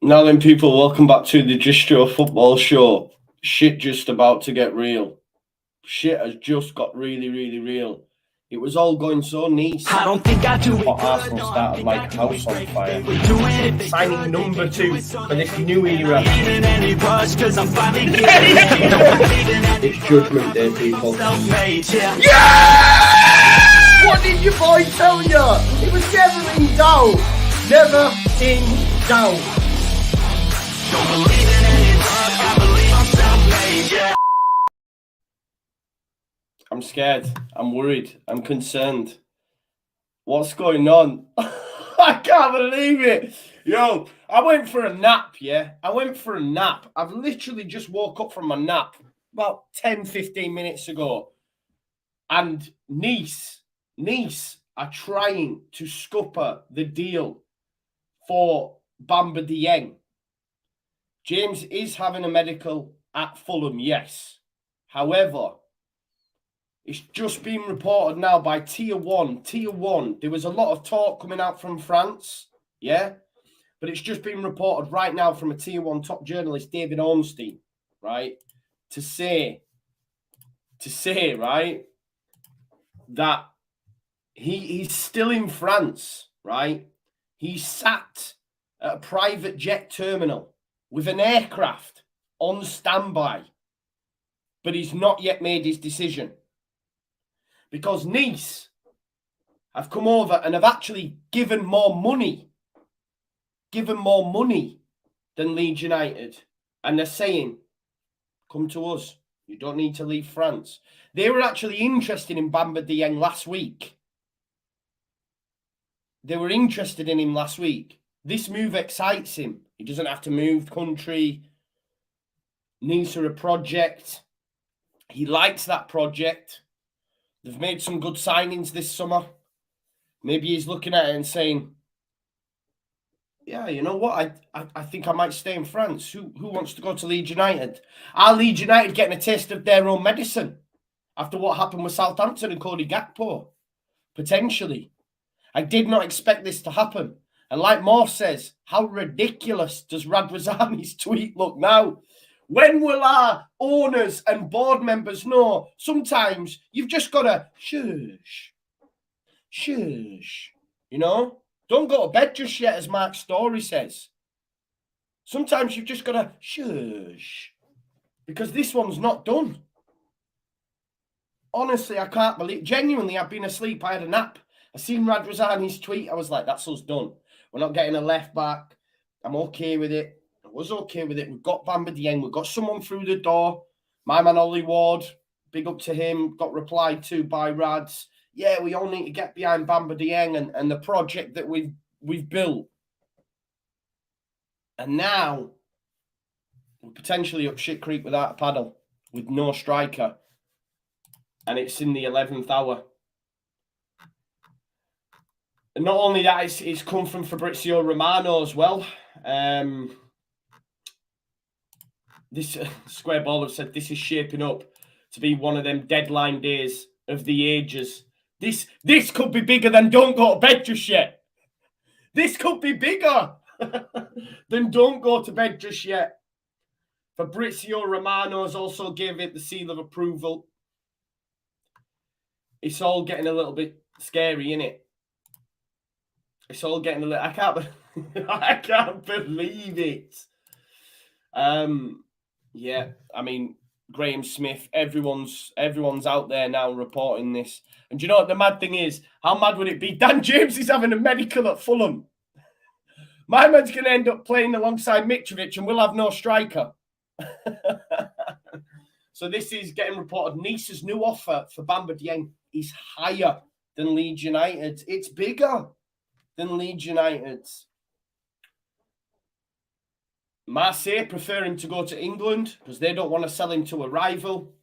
Now then, people, welcome back to the JUSTJOE football show. Shit just about to get real. Shit has just got really, really real. It was all going so nice. I don't think I do it. Arsenal started like a house on fire. Signing number 2 for this new era. It's Judgment Day, people. Yeah! What did your boy tell you? It was never in doubt. Never in doubt. Don't believe in any love, I believe I'm self-made, yeah. I'm scared. I'm worried. I'm concerned. What's going on? I can't believe it. Yo, I went for a nap, yeah? I went for a nap. I've literally just woke up from my nap about 10, 15 minutes ago. And Nice are trying to scupper the deal for Bamba Dieng. James is having a medical at Fulham, yes. However, it's just been reported now by Tier 1. Tier 1, there was a lot of talk coming out from France, yeah? But it's just been reported right now from a Tier 1 top journalist, David Ornstein, right? To say, right, that he's still in France, right? He's sat at a private jet terminal with an aircraft on standby, but he's not yet made his decision. Because Nice have come over and have actually given more money than Leeds United. And they're saying, come to us. You don't need to leave France. They were actually interested in Bamba Dieng last week. They were interested in him last week. This move excites him. He doesn't have to move country. Nice are a project. He likes that project. They've made some good signings this summer. Maybe he's looking at it and saying, yeah, you know what? I think I might stay in France. Who wants to go to Leeds United? Are Leeds United getting a taste of their own medicine after what happened with Southampton and Cody Gakpo? Potentially. I did not expect this to happen. And like Morse says, how ridiculous does Radrazani's tweet look now? When will our owners and board members know sometimes you've just got to shush, you know? Don't go to bed just yet, as Mark's story says. Sometimes you've just got to shush, because this one's not done. Honestly, I can't believe, genuinely, I've been asleep, I had a nap. I seen Radrazani's tweet, I was like, that's us done. We're not getting a left back. I'm okay with it. I was okay with it. We've got Bamba Dieng. We've got someone through the door. My man Ollie Ward, big up to him, got replied to by Rads. Yeah, we all need to get behind Bamba Dieng and the project that we've built. And now we're potentially up shit creek without a paddle, with no striker. And it's in the 11th hour. And not only that, it's come from Fabrizio Romano as well. This Square Ball have said this is shaping up to be one of them deadline days of the ages. This could be bigger than don't go to bed just yet. This could be bigger than don't go to bed just yet. Fabrizio Romano has also gave it the seal of approval. It's all getting a little bit scary, innit? It's all getting a little... I can't believe it. Yeah, I mean, Graham Smith, everyone's out there now reporting this. And do you know what the mad thing is? How mad would it be? Dan James is having a medical at Fulham. My man's going to end up playing alongside Mitrovic and we'll have no striker. So this is getting reported. Nice's new offer for Bamba Dieng is higher than Leeds United. It's bigger than Leeds United's. Marseille preferring to go to England because they don't want to sell him to a rival.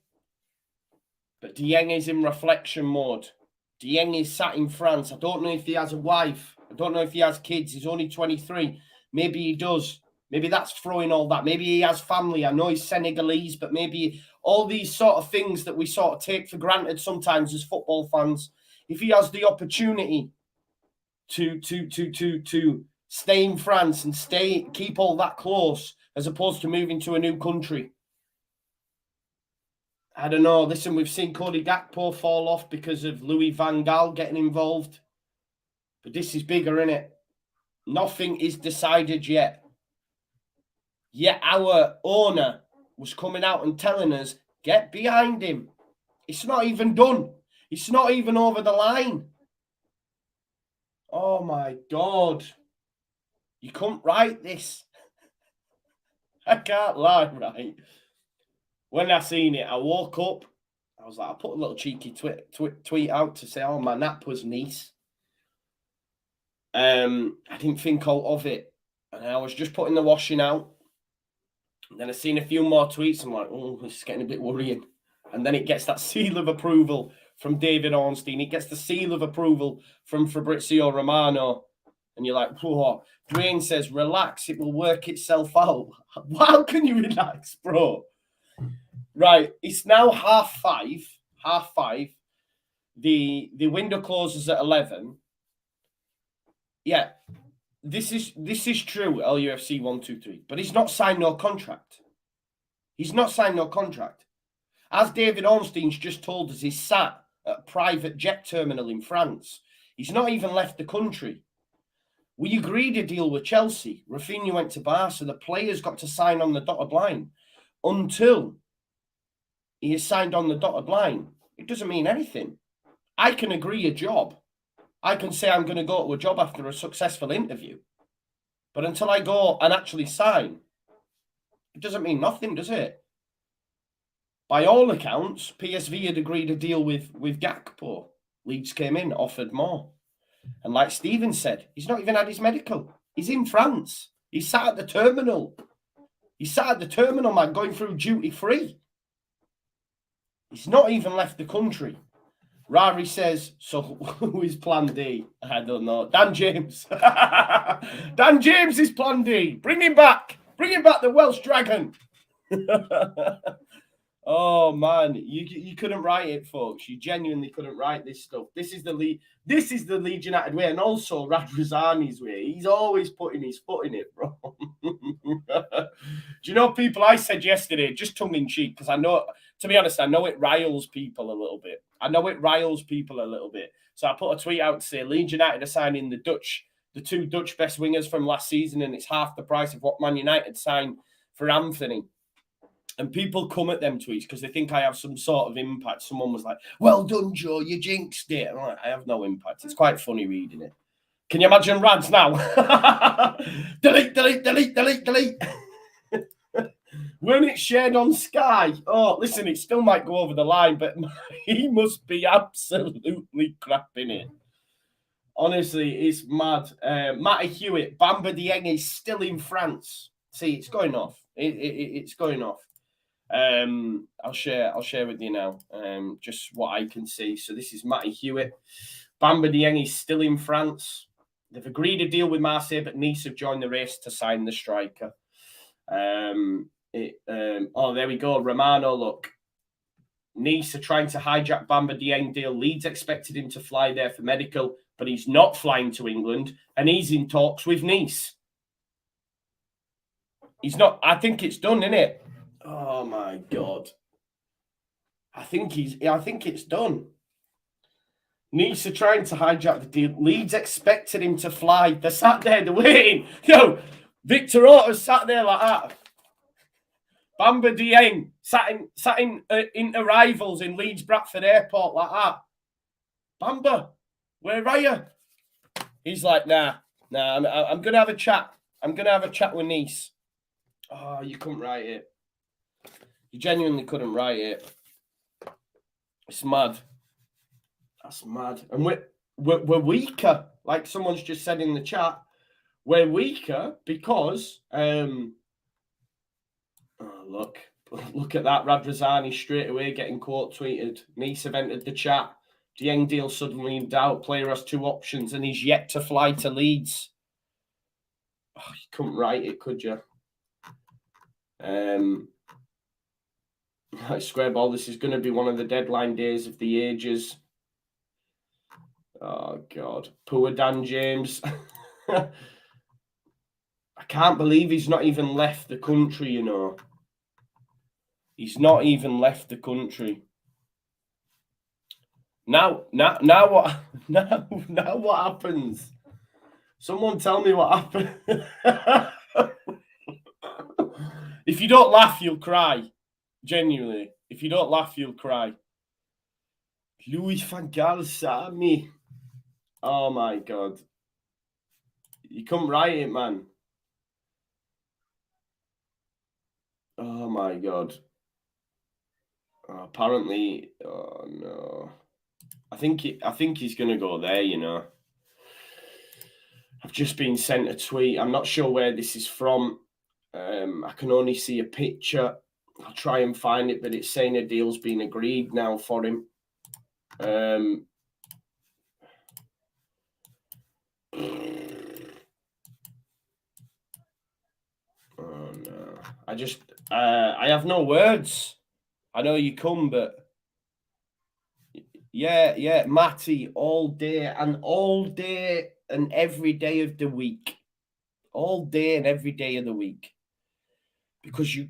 But Dieng is in reflection mode. Dieng is sat in France. I don't know if he has a wife. I don't know if he has kids. He's only 23. Maybe he does. Maybe that's throwing all that. Maybe he has family. I know he's Senegalese, but maybe all these sort of things that we sort of take for granted sometimes as football fans. If he has the opportunity to stay in France and keep all that close as opposed to moving to a new country? I don't know. Listen, we've seen Cody Gakpo fall off because of Louis van Gaal getting involved. But this is bigger, isn't it? Nothing is decided yet. Yet our owner was coming out and telling us, get behind him. It's not even done. It's not even over the line. Oh my God. You couldn't write this. I can't lie, right? When I seen it, I woke up. I was like, I put a little cheeky tweet out to say, oh, my nap was Nice. I didn't think of it. And I was just putting the washing out. And then I seen a few more tweets. I'm like, oh, this is getting a bit worrying. And then it gets that seal of approval from David Ornstein. It gets the seal of approval from Fabrizio Romano. And you're like, whoa. Dwayne says, relax, it will work itself out. How can you relax, bro? Right, it's now 5:30. The window closes at 11. Yeah, this is true, LUFC 123. But he's not signed no contract. He's not signed no contract. As David Ornstein's just told us, he's sat at a private jet terminal in France. He's not even left the country. We agreed a deal with Chelsea. Rafinha went to Barca. The players got to sign on the dotted line. Until he is signed on the dotted line, it doesn't mean anything. I can agree a job. I can say I'm going to go to a job after a successful interview. But until I go and actually sign, it doesn't mean nothing, does it? By all accounts, PSV had agreed a deal with Gakpo. Leeds came in, offered more. And like Steven said, he's not even had his medical. He's in France. He's sat at the terminal. He's sat at the terminal, man, going through duty free. He's not even left the country. Rari says, so who is plan D? I don't know. Dan James. Dan James is plan D. Bring him back. Bring him back, the Welsh Dragon. Oh, man. You couldn't write it, folks. You genuinely couldn't write this stuff. This is the Leeds United way, and also Radrazani's way. He's always putting his foot in it, bro. Do you know, people, I said yesterday, just tongue-in-cheek, because I know, to be honest, I know it riles people a little bit. So I put a tweet out to say Leeds United are signing the two Dutch best wingers from last season, and it's half the price of what Man United signed for Anthony. And people come at them tweets because they think I have some sort of impact. Someone was like, well done, Joe, you jinxed it. I'm like, I have no impact. It's quite funny reading it. Can you imagine Rads now? delete. When it's shared on Sky, oh, listen, it still might go over the line, but he must be absolutely crapping it. Honestly, it's mad. Matty Hewitt, Bamba Dieng is still in France. See, it's going off. It's going off. I'll share with you now. Just what I can see. So this is Matty Hewitt. Bamba Dieng is still in France. They've agreed a deal with Marseille, but Nice have joined the race to sign the striker. Oh, there we go. Romano, look. Nice are trying to hijack Bamba Dieng deal. Leeds expected him to fly there for medical, but he's not flying to England, and he's in talks with Nice. He's not. I think it's done, isn't it? Oh my God. I think it's done. Nice are trying to hijack the deal. Leeds expected him to fly. They're sat there, they're waiting. Yo, Victor Orta's sat there like that. Bamba Dieng sat in arrivals in Leeds Bradford Airport like that. Bamba, where are you? He's like, nah, I'm going to have a chat. I'm going to have a chat with Nice. Oh, you couldn't write it. You genuinely couldn't write it. It's mad. That's mad. And we're weaker. Like someone's just said in the chat, we're weaker because look at that. Radrazani straight away getting quote tweeted. Nice have entered the chat. Dieng deal suddenly in doubt. Player has two options and he's yet to fly to Leeds. Oh, you couldn't write it, could you? Square ball, this is going to be one of the deadline days of the ages. Oh, God. Poor Dan James. can't believe he's not even left the country, you know. He's not even left the country. Now what? Now what happens? Someone tell me what happened. If you don't laugh, you'll cry. Genuinely, if you don't laugh, you'll cry. Louis van Gaal Sami. Oh my God. You couldn't write it, man. Oh my God. Oh, apparently, oh no. I think he's gonna go there, you know. I've just been sent a tweet. I'm not sure where this is from. I can only see a picture. I'll try and find it, but it's saying a deal's been agreed now for him. Oh no. I have no words. I know you come, but yeah, Matty, all day and every day of the week. All day and every day of the week. Because you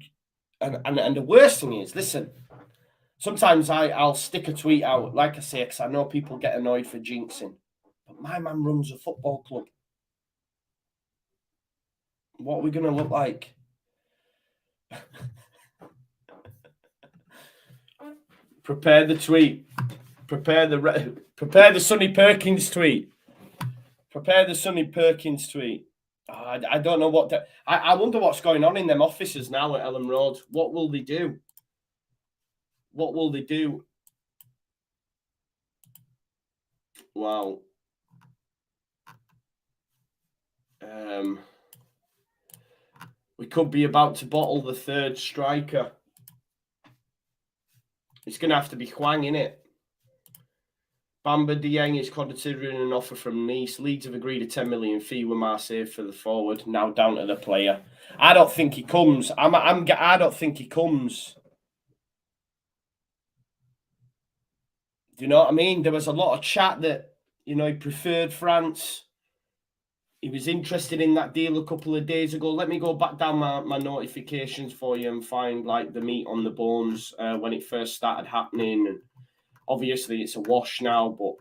and the worst thing is, listen, sometimes I'll stick a tweet out, like I say, because I know people get annoyed for jinxing. But my man runs a football club. What are we going to look like? Prepare the tweet. Prepare the Sonny Perkins tweet. Prepare the Sonny Perkins tweet. Oh, I don't know what to... I wonder what's going on in them offices now at Ellen Road. What will they do? What will they do? Wow. We could be about to bottle the third striker. It's going to have to be Hwang, innit? Bamba Dieng is considering an offer from Nice. Leeds have agreed a 10 million fee with Marseille for the forward. Now down to the player. I don't think he comes. I don't think he comes. Do you know what I mean? There was a lot of chat that, you know, he preferred France. He was interested in that deal a couple of days ago. Let me go back down my notifications for you and find like the meat on the bones when it first started happening. And obviously it's a wash now, but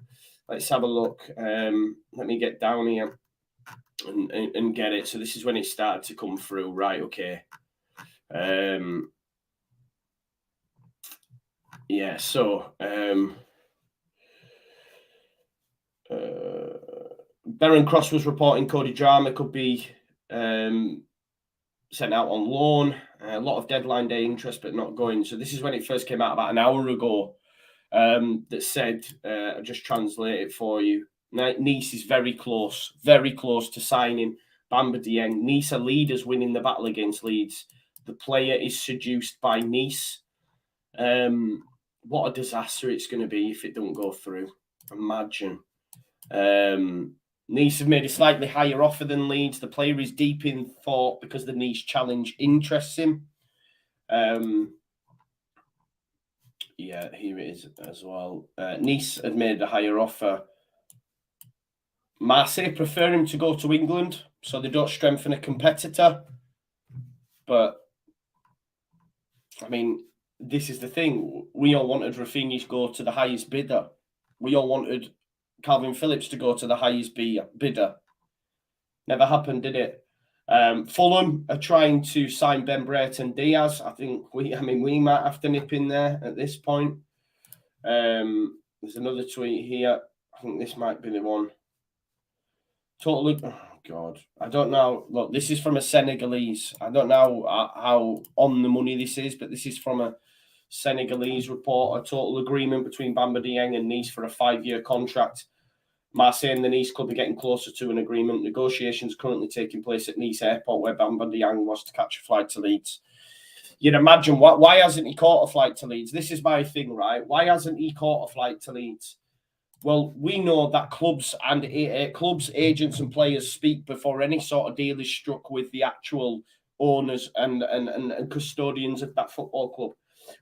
let's have a look. Let me get down here and get it. So this is when it started to come through. Right, okay. Yeah, so Darren Cross was reporting Cody Drama could be sent out on loan. A lot of deadline day interest, but not going. So this is when it first came out about an hour ago. That said, I'll just translate it for you. Nice is very close to signing Bamba Dieng. Nice are leaders winning the battle against Leeds. The player is seduced by Nice. What a disaster it's going to be if it don't go through. Imagine. Nice have made a slightly higher offer than Leeds. The player is deep in thought because the Nice challenge interests him. Yeah, here it is as well. Nice have made a higher offer. Marseille prefer him to go to England, so they don't strengthen a competitor. But, I mean, this is the thing. We all wanted Rafinha to go to the highest bidder. We all wanted Calvin Phillips to go to the highest bidder. Never happened, did it? Fulham are trying to sign Ben Brereton Diaz. I think we might have to nip in there at this point. There's another tweet here. I think this might be the one. Totally. Oh God, I don't know. Look, this is from a Senegalese. I don't know how on the money this is, but this is from a Senegalese report. A total agreement between Bamba Dieng and Nice for a 5-year contract. Marseille and the Nice club are getting closer to an agreement. Negotiations currently taking place at Nice Airport, where Bamba Dieng was to catch a flight to Leeds. You'd imagine, why hasn't he caught a flight to Leeds? This is my thing, right? Why hasn't he caught a flight to Leeds? Well, we know that clubs, agents and players speak before any sort of deal is struck with the actual owners and custodians of that football club.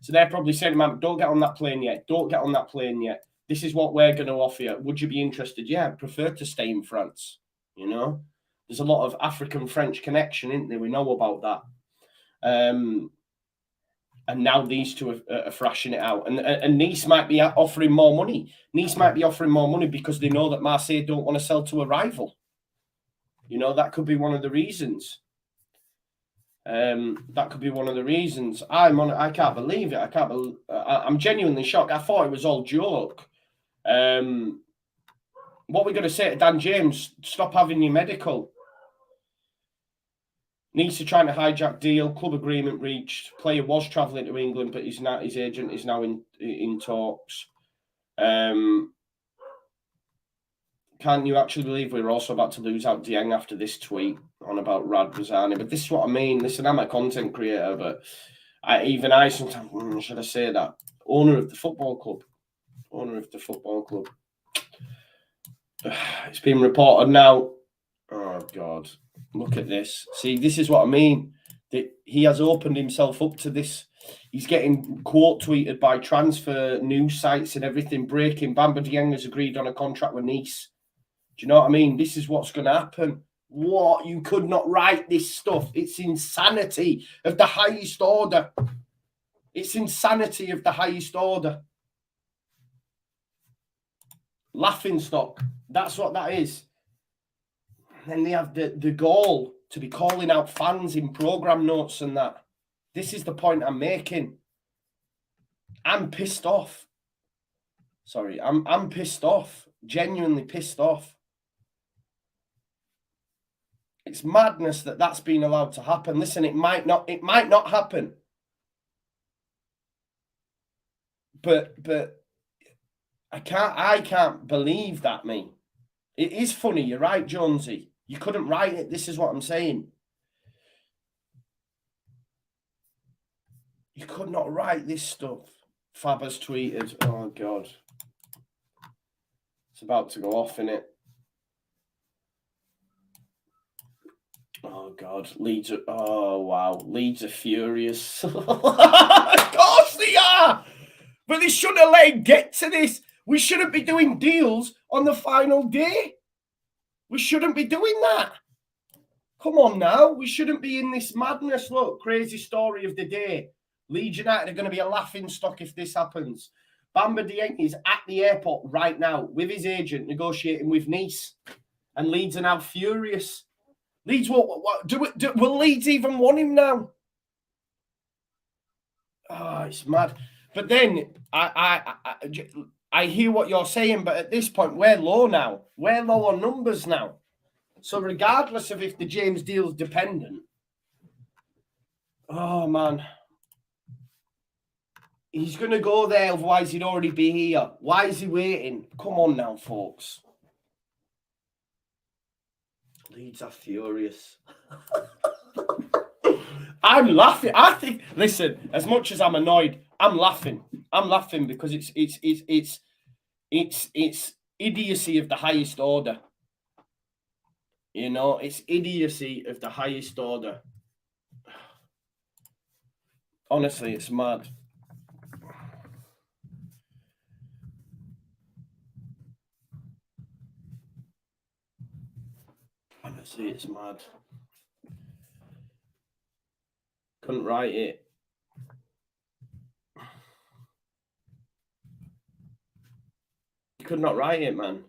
So they're probably saying, man, don't get on that plane yet. Don't get on that plane yet. This is what we're going to offer you. Would you be interested? Yeah, I'd prefer to stay in France, you know? There's a lot of African-French connection, isn't there? We know about that. And now these two are thrashing it out. And Nice might be offering more money. Nice might be offering more money because they know that Marseille don't want to sell to a rival. You know, that could be one of the reasons. That could be one of the reasons. I can't believe it. I'm genuinely shocked. I thought it was all joke. What are we going to say to Dan James? Stop having your medical. Nice are trying to hijack deal. Club agreement reached. Player was travelling to England, but his agent is now in talks. Can't you actually believe we're also about to lose out Dieng after this tweet on about Rad Razani? But this is what I mean. Listen, I'm a content creator, but I sometimes, should I say that? Owner of the football club. Owner of the football club. It's been reported now. Oh, God. Look at this. See, this is what I mean. He has opened himself up to this. He's getting quote tweeted by transfer news sites and everything. Breaking. Bamba Dieng has agreed on a contract with Nice. Do you know what I mean? This is what's going to happen. What? You could not write this stuff. It's insanity of the highest order. It's insanity of the highest order. Laughing stock. That's what that is. And then they have the goal to be calling out fans in programme notes and that. This is the point I'm making. I'm pissed off. Sorry, I'm pissed off. Genuinely pissed off. It's madness that that's been allowed to happen. Listen, it might not happen. But I can't believe that, me. It is funny, you're right, Jonesy. You couldn't write it. This is what I'm saying. You could not write this stuff. Fab has tweeted. Oh, God. It's about to go off, innit? Oh, God. Leeds are... Oh, wow. Leeds are furious. Of course they are! But they shouldn't have let it get to this. We shouldn't be doing deals on the final day. We shouldn't be doing that. Come on now. We shouldn't be in this madness. Look, crazy story of the day. Leeds United are going to be a laughing stock if this happens. Bamba Dieng is at the airport right now with his agent negotiating with Nice. And Leeds are now furious. Leeds, will Leeds even want him now? Oh, it's mad. But then I hear what you're saying, but at this point, we're low now. We're low on numbers now. So regardless of if the James deal's dependent, oh, man. He's going to go there, otherwise he'd already be here. Why is he waiting? Come on now, folks. Leeds are furious. I'm laughing. I think, listen, as much as I'm annoyed, I'm laughing. I'm laughing because it's idiocy of the highest order. You know, it's idiocy of the highest order. Honestly, it's mad. Honestly, it's mad. Couldn't write it. You could not write it, man.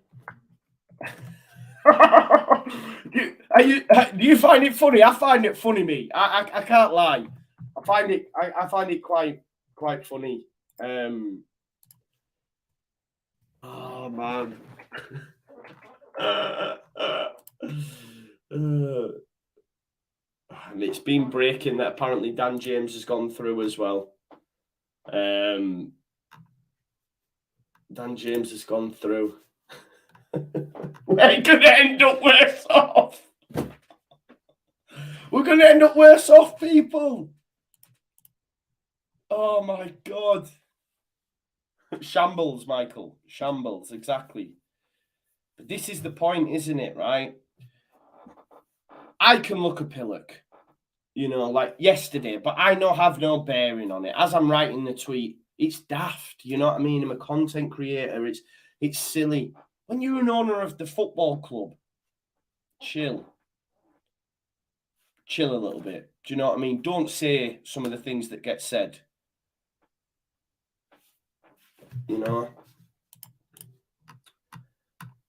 Do you find it funny? I find it funny, me. I can't lie. I find it quite funny. Oh, man. And it's been breaking that apparently Dan James has gone through as well. Dan James has gone through. We're going to end up worse off. We're going to end up worse off, people. Oh, my God. Shambles, Michael. Shambles, exactly. But this is the point, isn't it, right? I can look at Pillock, you know, like yesterday, but I have no bearing on it. As I'm writing the tweet, it's daft, you know what I mean? I'm a content creator. It's silly. When you're an owner of the football club, chill. chill a little bit. Do you know what I mean? Don't say some of the things that get said. You know?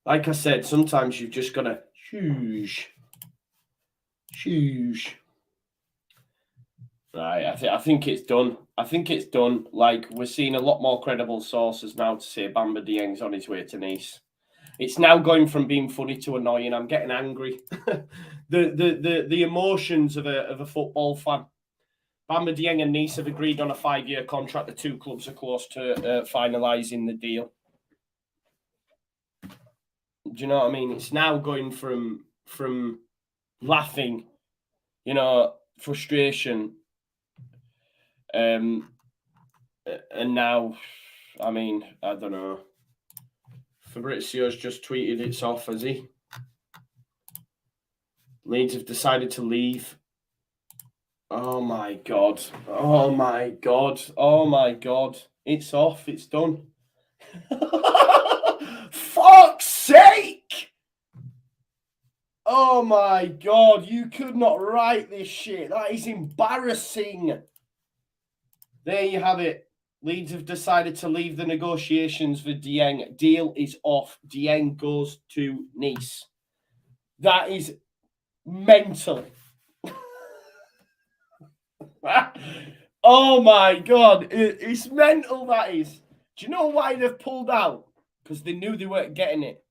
Like I said, sometimes you've just got to shush. Right, I think it's done. I think it's done. Like, we're seeing a lot more credible sources now to say Bamba Dieng's on his way to Nice. It's now going from being funny to annoying. I'm getting angry. the emotions of a football fan. Bamba Dieng and Nice have agreed on a 5-year contract. The two clubs are close to finalising the deal. Do you know what I mean? It's now going from laughing, you know, frustration, and now, I mean, I don't know. Fabrizio's just tweeted it's off, has he? Leeds have decided to leave. Oh my God. Oh my God. Oh my God. It's off. It's done. Fuck's sake! Oh my God. You could not write this shit. That is embarrassing. There you have it. Leeds have decided to leave the negotiations for Dieng. Deal is off. Dieng goes to Nice. That is mental. Oh my God. It's mental, that is. Do you know why they've pulled out? Because they knew they weren't getting it.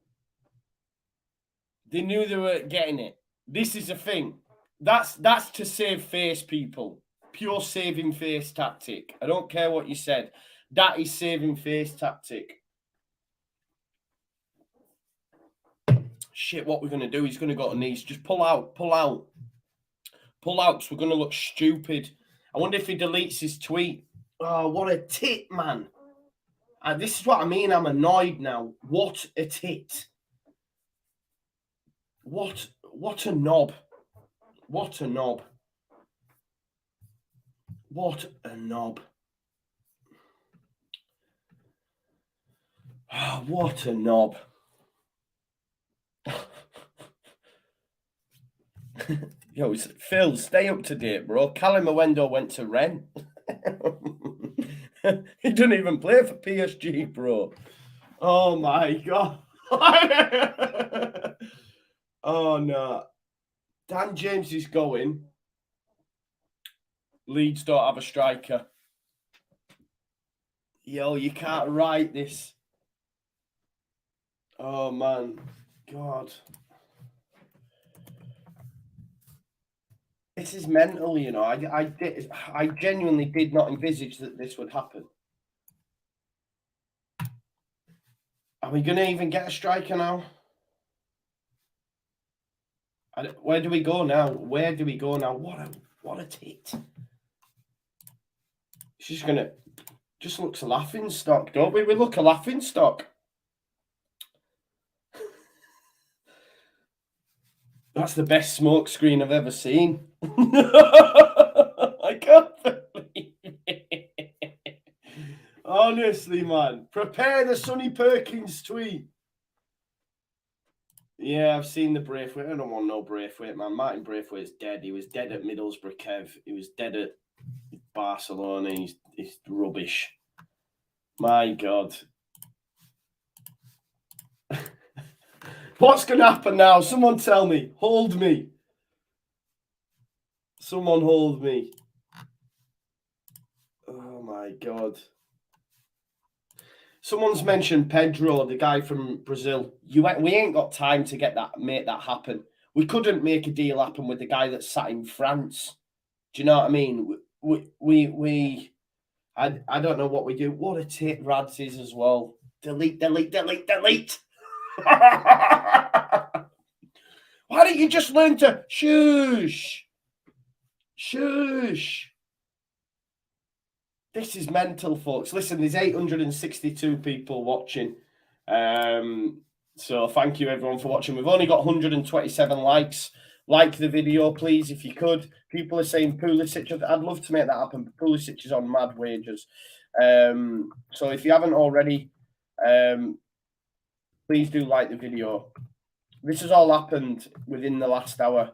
They knew they weren't getting it. This is a thing. That's to save face, people. Pure saving face tactic. I don't care what you said. That is saving face tactic. Shit, what we're going to do, he's going to go to Nice. Just pull out. Pull out, because we're going to look stupid. I wonder if he deletes his tweet. Oh, what a tit, man. This is what I mean. I'm annoyed now. What a tit. What a knob. What a knob. What a knob. Oh, what a knob. Yo, Phil, stay up to date, bro. Callum Awendo went to Rennes. He didn't even play for PSG, bro. Oh my God. Oh no. Dan James is going. Leeds don't have a striker. Yo, you can't write this. Oh man. God. This is mental, you know. I genuinely did not envisage that this would happen. Are we going to even get a striker now? Where do we go now? Where do we go now? What a tit. She's going to... Just looks a laughing stock, don't we? We look a laughing stock. That's the best smoke screen I've ever seen. I can't believe it. Honestly, man. Prepare the Sonny Perkins tweet. Yeah, I've seen the Braithwaite. I don't want no Braithwaite, man. Martin Braithwaite's dead. He was dead at Middlesbrough, Kev. He was dead at Barcelona. He's rubbish. My God. What's going to happen now? Someone tell me. Hold me. Someone hold me. Oh, my God. Someone's mentioned Pedro, the guy from Brazil. We ain't got time to make that happen. We couldn't make a deal happen with the guy that sat in France. Do you know what I mean? I don't know what we do. What a tit Rads is as well. Delete. Why don't you just learn to shush? Shush. This is mental, folks. Listen, there's 862 people watching. So thank you, everyone, for watching. We've only got 127 likes. Like the video, please, if you could. People are saying Pulisic. I'd love to make that happen. Pulisic is on mad wages. So if you haven't already, please do like the video. This has all happened within the last hour.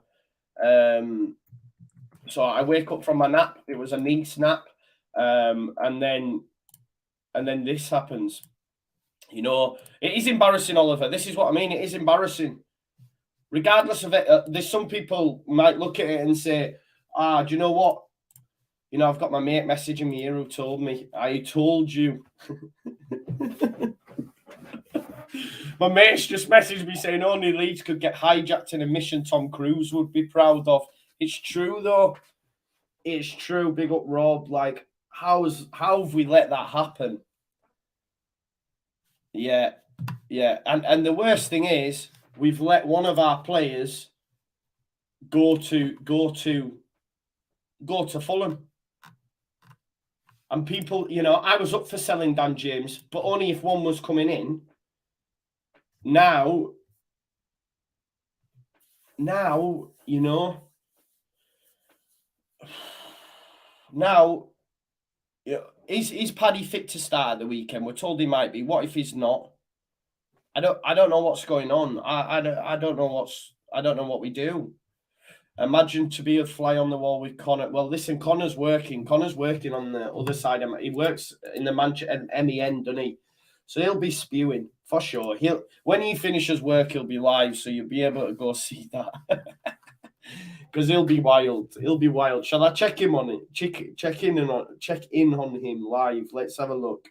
So I wake up from my nap. It was a Nice nap. And then this happens. You know, it is embarrassing, Oliver. This is what I mean. It is embarrassing. Regardless of it, there's some people might look at it and say, do you know what? You know, I've got my mate messaging me here who told me, I told you. My mate's just messaged me saying only Leeds could get hijacked in a mission Tom Cruise would be proud of. It's true, though. It's true. Big up, Rob. Like, how have we let that happen? Yeah. And the worst thing is, we've let one of our players go to Fulham. And people, you know, I was up for selling Dan James, but only if one was coming in. Now, you know, is Paddy fit to start at the weekend? We're told he might be. What if he's not? I don't know what's going on. I don't know what we do. Imagine to be a fly on the wall with Connor. Well, listen, Connor's working on the other side. He works in the Manchester MEN, doesn't he? So he'll be spewing for sure. When he finishes work, he'll be live, so you'll be able to go see that. Because he'll be wild. Shall I check him on it? Check in on him live. Let's have a look.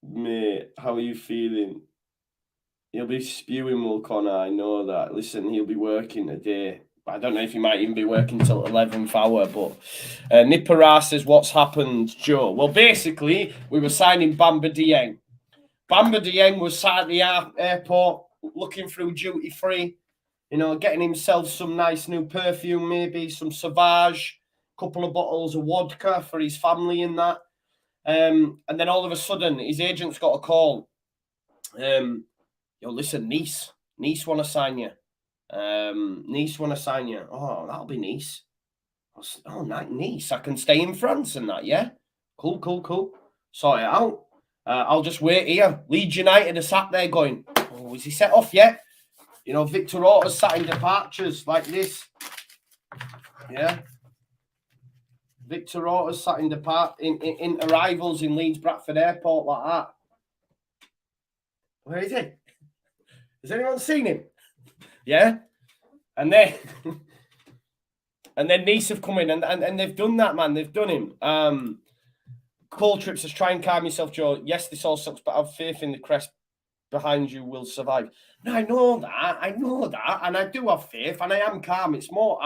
Mate, how are you feeling? He'll be spewing, Will Connor. I know that. Listen, he'll be working today. I don't know if he might even be working till 11th hour, but Nipara says, what's happened, Joe? Well, basically, we were signing Bamba Dieng. Bamba Dieng was sat at the airport looking through duty free, you know, getting himself some nice new perfume, maybe some Sauvage, a couple of bottles of vodka for his family and that. And then all of a sudden, his agent's got a call. Yo, listen, Nice want to sign you. Nice want to sign you. Oh, that'll be Nice. Oh, Nice. I can stay in France and that, yeah? Cool. Sort it out. I'll just wait here. Leeds United are sat there going, oh, is he set off yet? You know, Victor Orta's sat in departures like this. Yeah. Victor Orta's sat in arrivals in Leeds Bradford Airport like that. Where is he? Has anyone seen him? Yeah. And then Nice have come in and they've done that, man. They've done him. Call trips, just try and calm yourself, Joe. Yes, this all sucks, but have faith in the crest behind you will survive. No, I know that, and I do have faith, and I am calm. It's more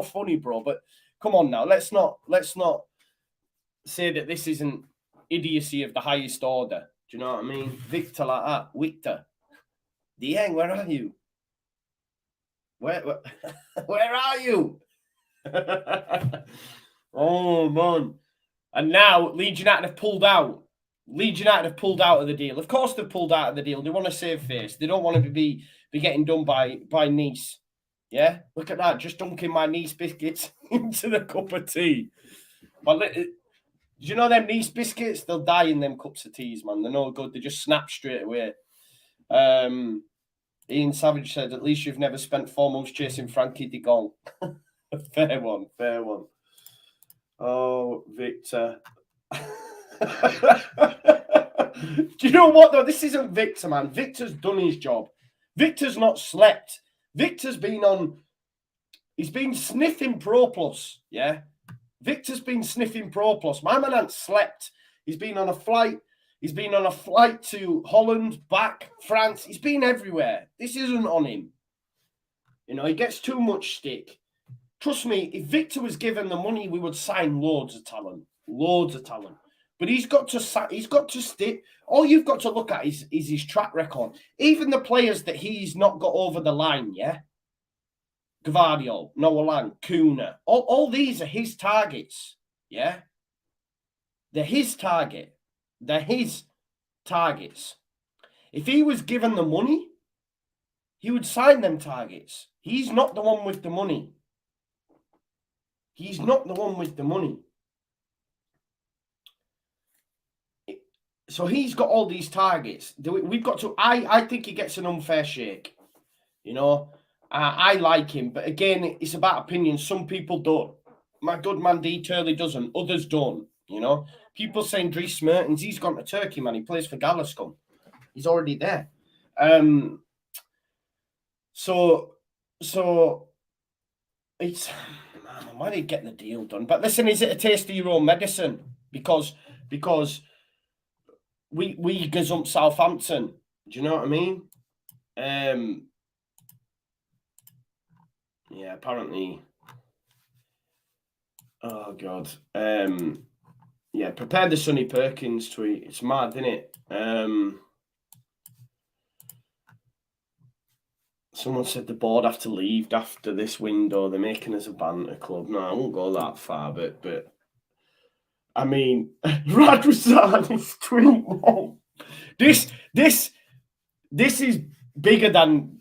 funny, bro. But come on now, let's not say that this isn't idiocy of the highest order. Do you know what I mean? Victor like that, Victor. Dieng, where are you? Where are you? Oh man. And now Leeds United have pulled out. Leeds United have pulled out of the deal. Of course they've pulled out of the deal. They want to save face. They don't want to be getting done by Nice. Yeah? Look at that. Just dunking my Nice biscuits into the cup of tea. Well, do you know them Nice biscuits? They'll die in them cups of teas, man. They're no good. They just snap straight away. Ian Savage said, at least you've never spent 4 months chasing Frankie de Gaulle. Fair one. Oh, Victor. Do you know what, though? This isn't Victor, man. Victor's done his job. Victor's not slept. Victor's he's been sniffing Pro Plus, yeah? Victor's been sniffing Pro Plus. My man hasn't slept. He's been on a flight. He's been on a flight to Holland, back, France. He's been everywhere. This isn't on him. You know, he gets too much stick. Trust me, if Victor was given the money, we would sign loads of talent. But he's got to stick. All you've got to look at is his track record. Even the players that he's not got over the line, yeah? Gvardiol, Noah Lang, Kuna. All these are his targets, yeah? They're his target. They're his targets. If he was given the money, he would sign them targets. He's not the one with the money. So he's got all these targets. We've got to. I think he gets an unfair shake. You know, I like him, but again, it's about opinion. Some people don't. My good man D Turley doesn't. Others don't. You know, people saying Dries Mertens, he's gone to Turkey, man. He plays for Galascon. He's already there. So it's, man, why did he get the deal done? But listen, is it a taste of your own medicine? Because we gazump Southampton. Do you know what I mean? Yeah, apparently. Oh God. Yeah, prepare the Sonny Perkins tweet. It's mad, isn't it? Someone said the board have to leave after this window. They're making us a banter club. No, I won't go that far, but I mean, Radrazani's tweet. This is bigger than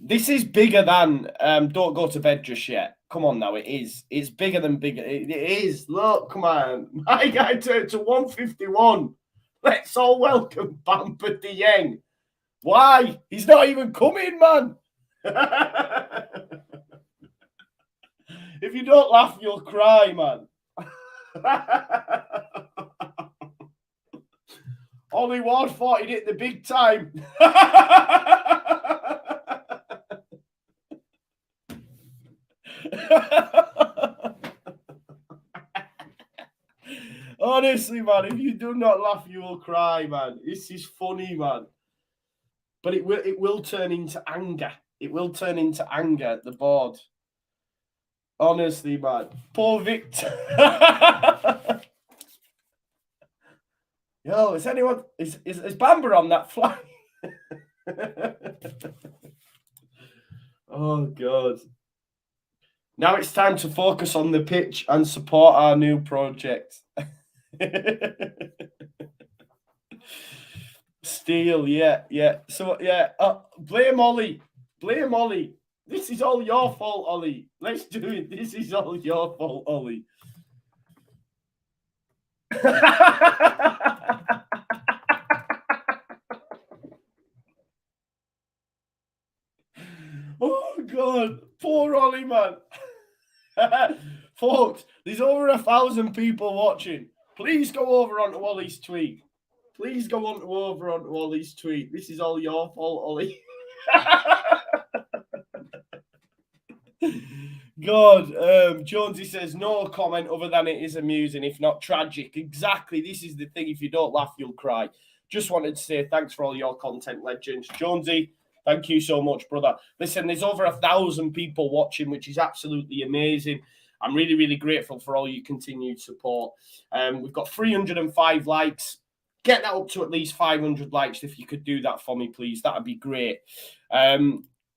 don't go to bed just yet. Come on now, it is. It's bigger than bigger. It is. Look, come on. My guy turned to 151. Let's all welcome Bamper Dieng. Why? He's not even coming, man. If you don't laugh, you'll cry, man. Ollie Ward thought he'd hit the big time. Honestly, man, if you do not laugh, you will cry, man. This is funny, man. But it will turn into anger. It will turn into anger at the board. Honestly, man. Poor Victor. Yo, is anyone is Bamber on that fly? Oh God. Now it's time to focus on the pitch and support our new project. Steele, yeah. So yeah, blame Ollie. Blame Ollie. This is all your fault, Ollie. Let's do it. This is all your fault, Ollie. Oh God, poor Ollie, man. Folks, there's over 1,000 people watching. Please go over onto Ollie's tweet. Please go over onto Ollie's tweet. This is all your fault, Ollie. God, Jonesy says no comment other than it is amusing, if not tragic. Exactly. This is the thing. If you don't laugh, you'll cry. Just wanted to say thanks for all your content, legends. Jonesy, thank you so much, brother. Listen, there's over 1,000 people watching, which is absolutely amazing. I'm really, really grateful for all your continued support. We've got 305 likes. Get that up to at least 500 likes if you could do that for me, please. That would be great.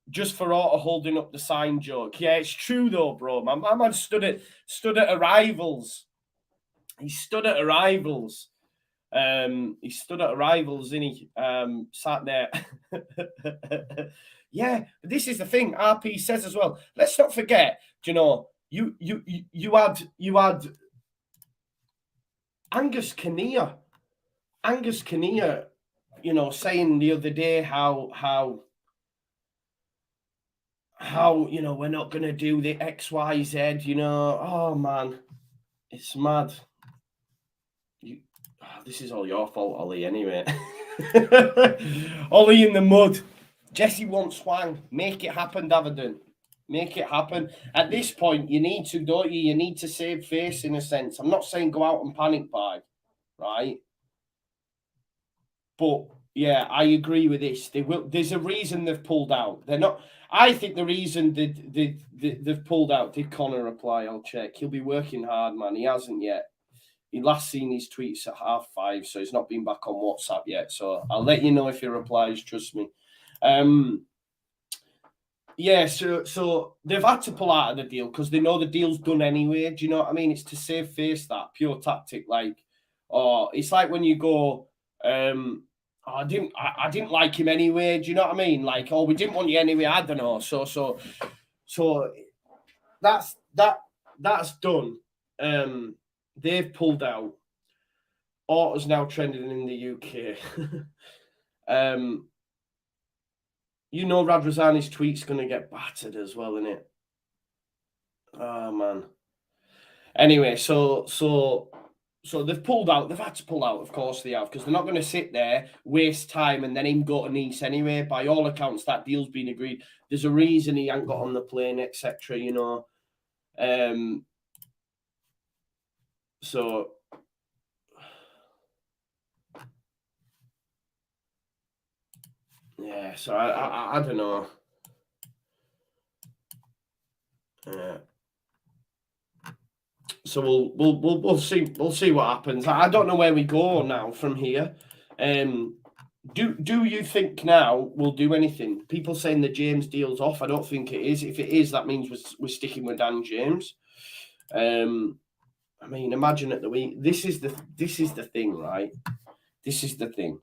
Just for Auto holding up the sign joke. Yeah, it's true though, bro. My man stood at arrivals. He stood at arrivals. He stood at arrivals, and he sat there. Yeah, but this is the thing. RP says as well. Let's not forget. You know, you had Angus Kinnear. Angus Kinnear, you know, saying the other day how you know, we're not going to do the XYZ, you know. Oh, man. It's mad. This is all your fault, Ollie, anyway. Ollie in the mud. Jesse wants Swang. Make it happen, Davidan. Make it happen. At this point, you need to, don't you? You need to save face, in a sense. I'm not saying go out and panic buy, right? But yeah, I agree with this. There's a reason they've pulled out. They're not. I think the reason they've pulled out. Did Connor reply? I'll check. He'll be working hard, man. He hasn't yet. He last seen his tweets at 5:30, so he's not been back on WhatsApp yet. So I'll let you know if he replies. Trust me. Yeah, so they've had to pull out of the deal because they know the deal's done anyway. Do you know what I mean? It's to save face, that pure tactic. Like, or it's like when you go, I didn't like him anyway. Do you know what I mean? Like, oh, we didn't want you anyway. I don't know. So that's done. They've pulled out. Orta's now trending in the UK. You know Radrazani's tweet's going to get battered as well, isn't it? Oh, man. Anyway, so they've pulled out. They've had to pull out, of course they have, because they're not going to sit there, waste time, and then him go to Nice anyway. By all accounts, that deal's been agreed. There's a reason he ain't got on the plane, etc., you know. So... yeah, so I don't know. So we'll see what happens. I don't know where we go now from here. Do you think now we'll do anything? People saying the James deal's off. I don't think it is. If it is, that means we're sticking with Dan James. I mean, imagine at the week. This is the thing, right? This is the thing.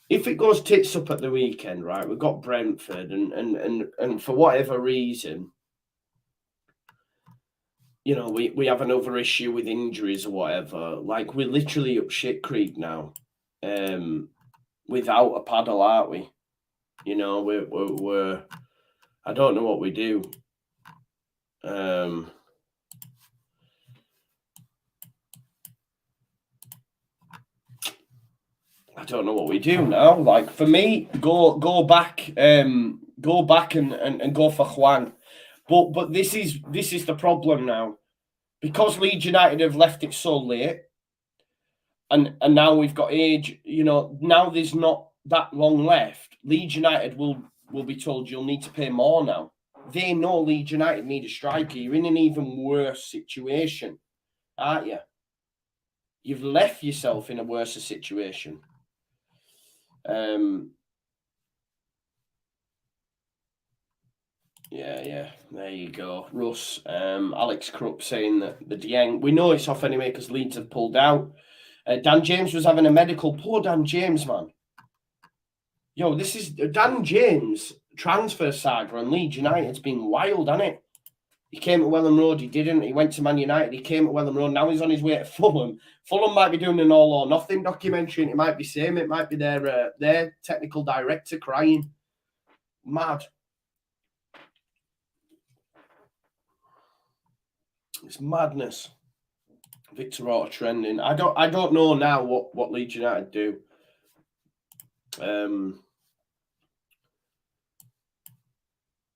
If it goes tits up at the weekend, right? We've got Brentford, and for whatever reason, you know, we have another issue with injuries or whatever. Like, we're literally up shit creek now, without a paddle, aren't we? You know, we're I don't know what we do. I don't know what we do now. Like, for me, go back and go for Juan. But this is the problem now, because Leeds United have left it so late, and now we've got age. You know, now there's not that long left. Leeds United will be told you'll need to pay more now. They know Leeds United need a striker. You're in an even worse situation, aren't you? You've left yourself in a worse situation. Yeah, there you go. Russ, Alex Krupp saying that the Dieng, we know it's off anyway because Leeds have pulled out. Dan James was having a medical. Poor Dan James, man. Yo, this is Dan James transfer saga on Leeds United's been wild, hasn't it? He came to Welham Road, he didn't. He went to Man United, he came to Welham Road. Now he's on his way to Fulham. Fulham might be doing an all or nothing documentary, and it might be same. It might be their technical director crying. Mad. It's madness. Victor Orta trending. I don't know now what Leeds United do.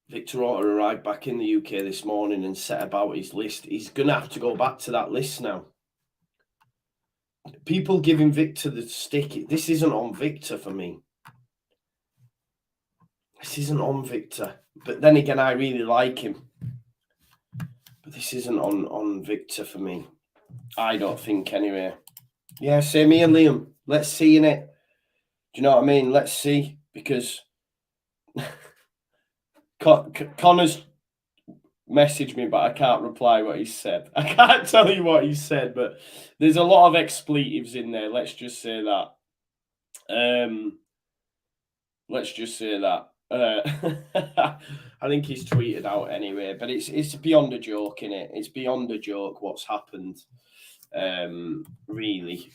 Victor Orta arrived back in the UK this morning and set about his list. He's going to have to go back to that list now. People giving Victor the stick. This isn't on Victor for me. This isn't on Victor. But then again, I really like him. But this isn't on Victor for me. I don't think anyway. Yeah, same here, Liam. Let's see in it. Do you know what I mean? Let's see. Because Connor's messaged me, but I can't reply what he said. I can't tell you what he said, but there's a lot of expletives in there. Let's just say that. Let's just say that. I think he's tweeted out anyway, but it's beyond a joke, innit? It's beyond a joke what's happened. Really,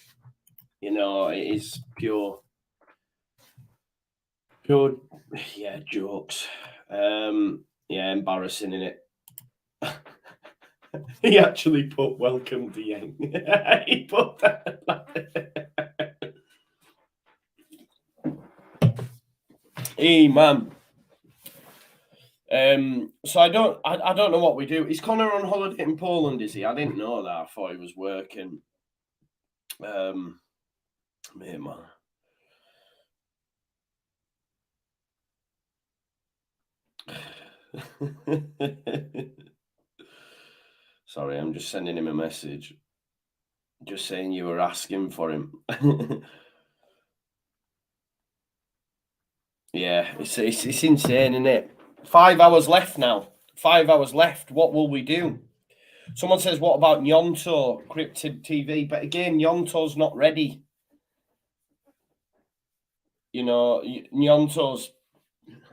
you know, it is pure, yeah, jokes. Yeah, embarrassing, innit? He actually put welcome Dieng. He put that. Hey, man. So I don't know what we do. Is Connor on holiday in Poland, is he? I didn't know that. I thought he was working. Mate, man. Sorry, I'm just sending him a message. Just saying you were asking for him. Yeah, it's insane, isn't it? 5 hours left now. 5 hours left. What will we do? Someone says, what about Gnonto, Cryptid TV? But again, Gnonto's not ready. You know, Gnonto's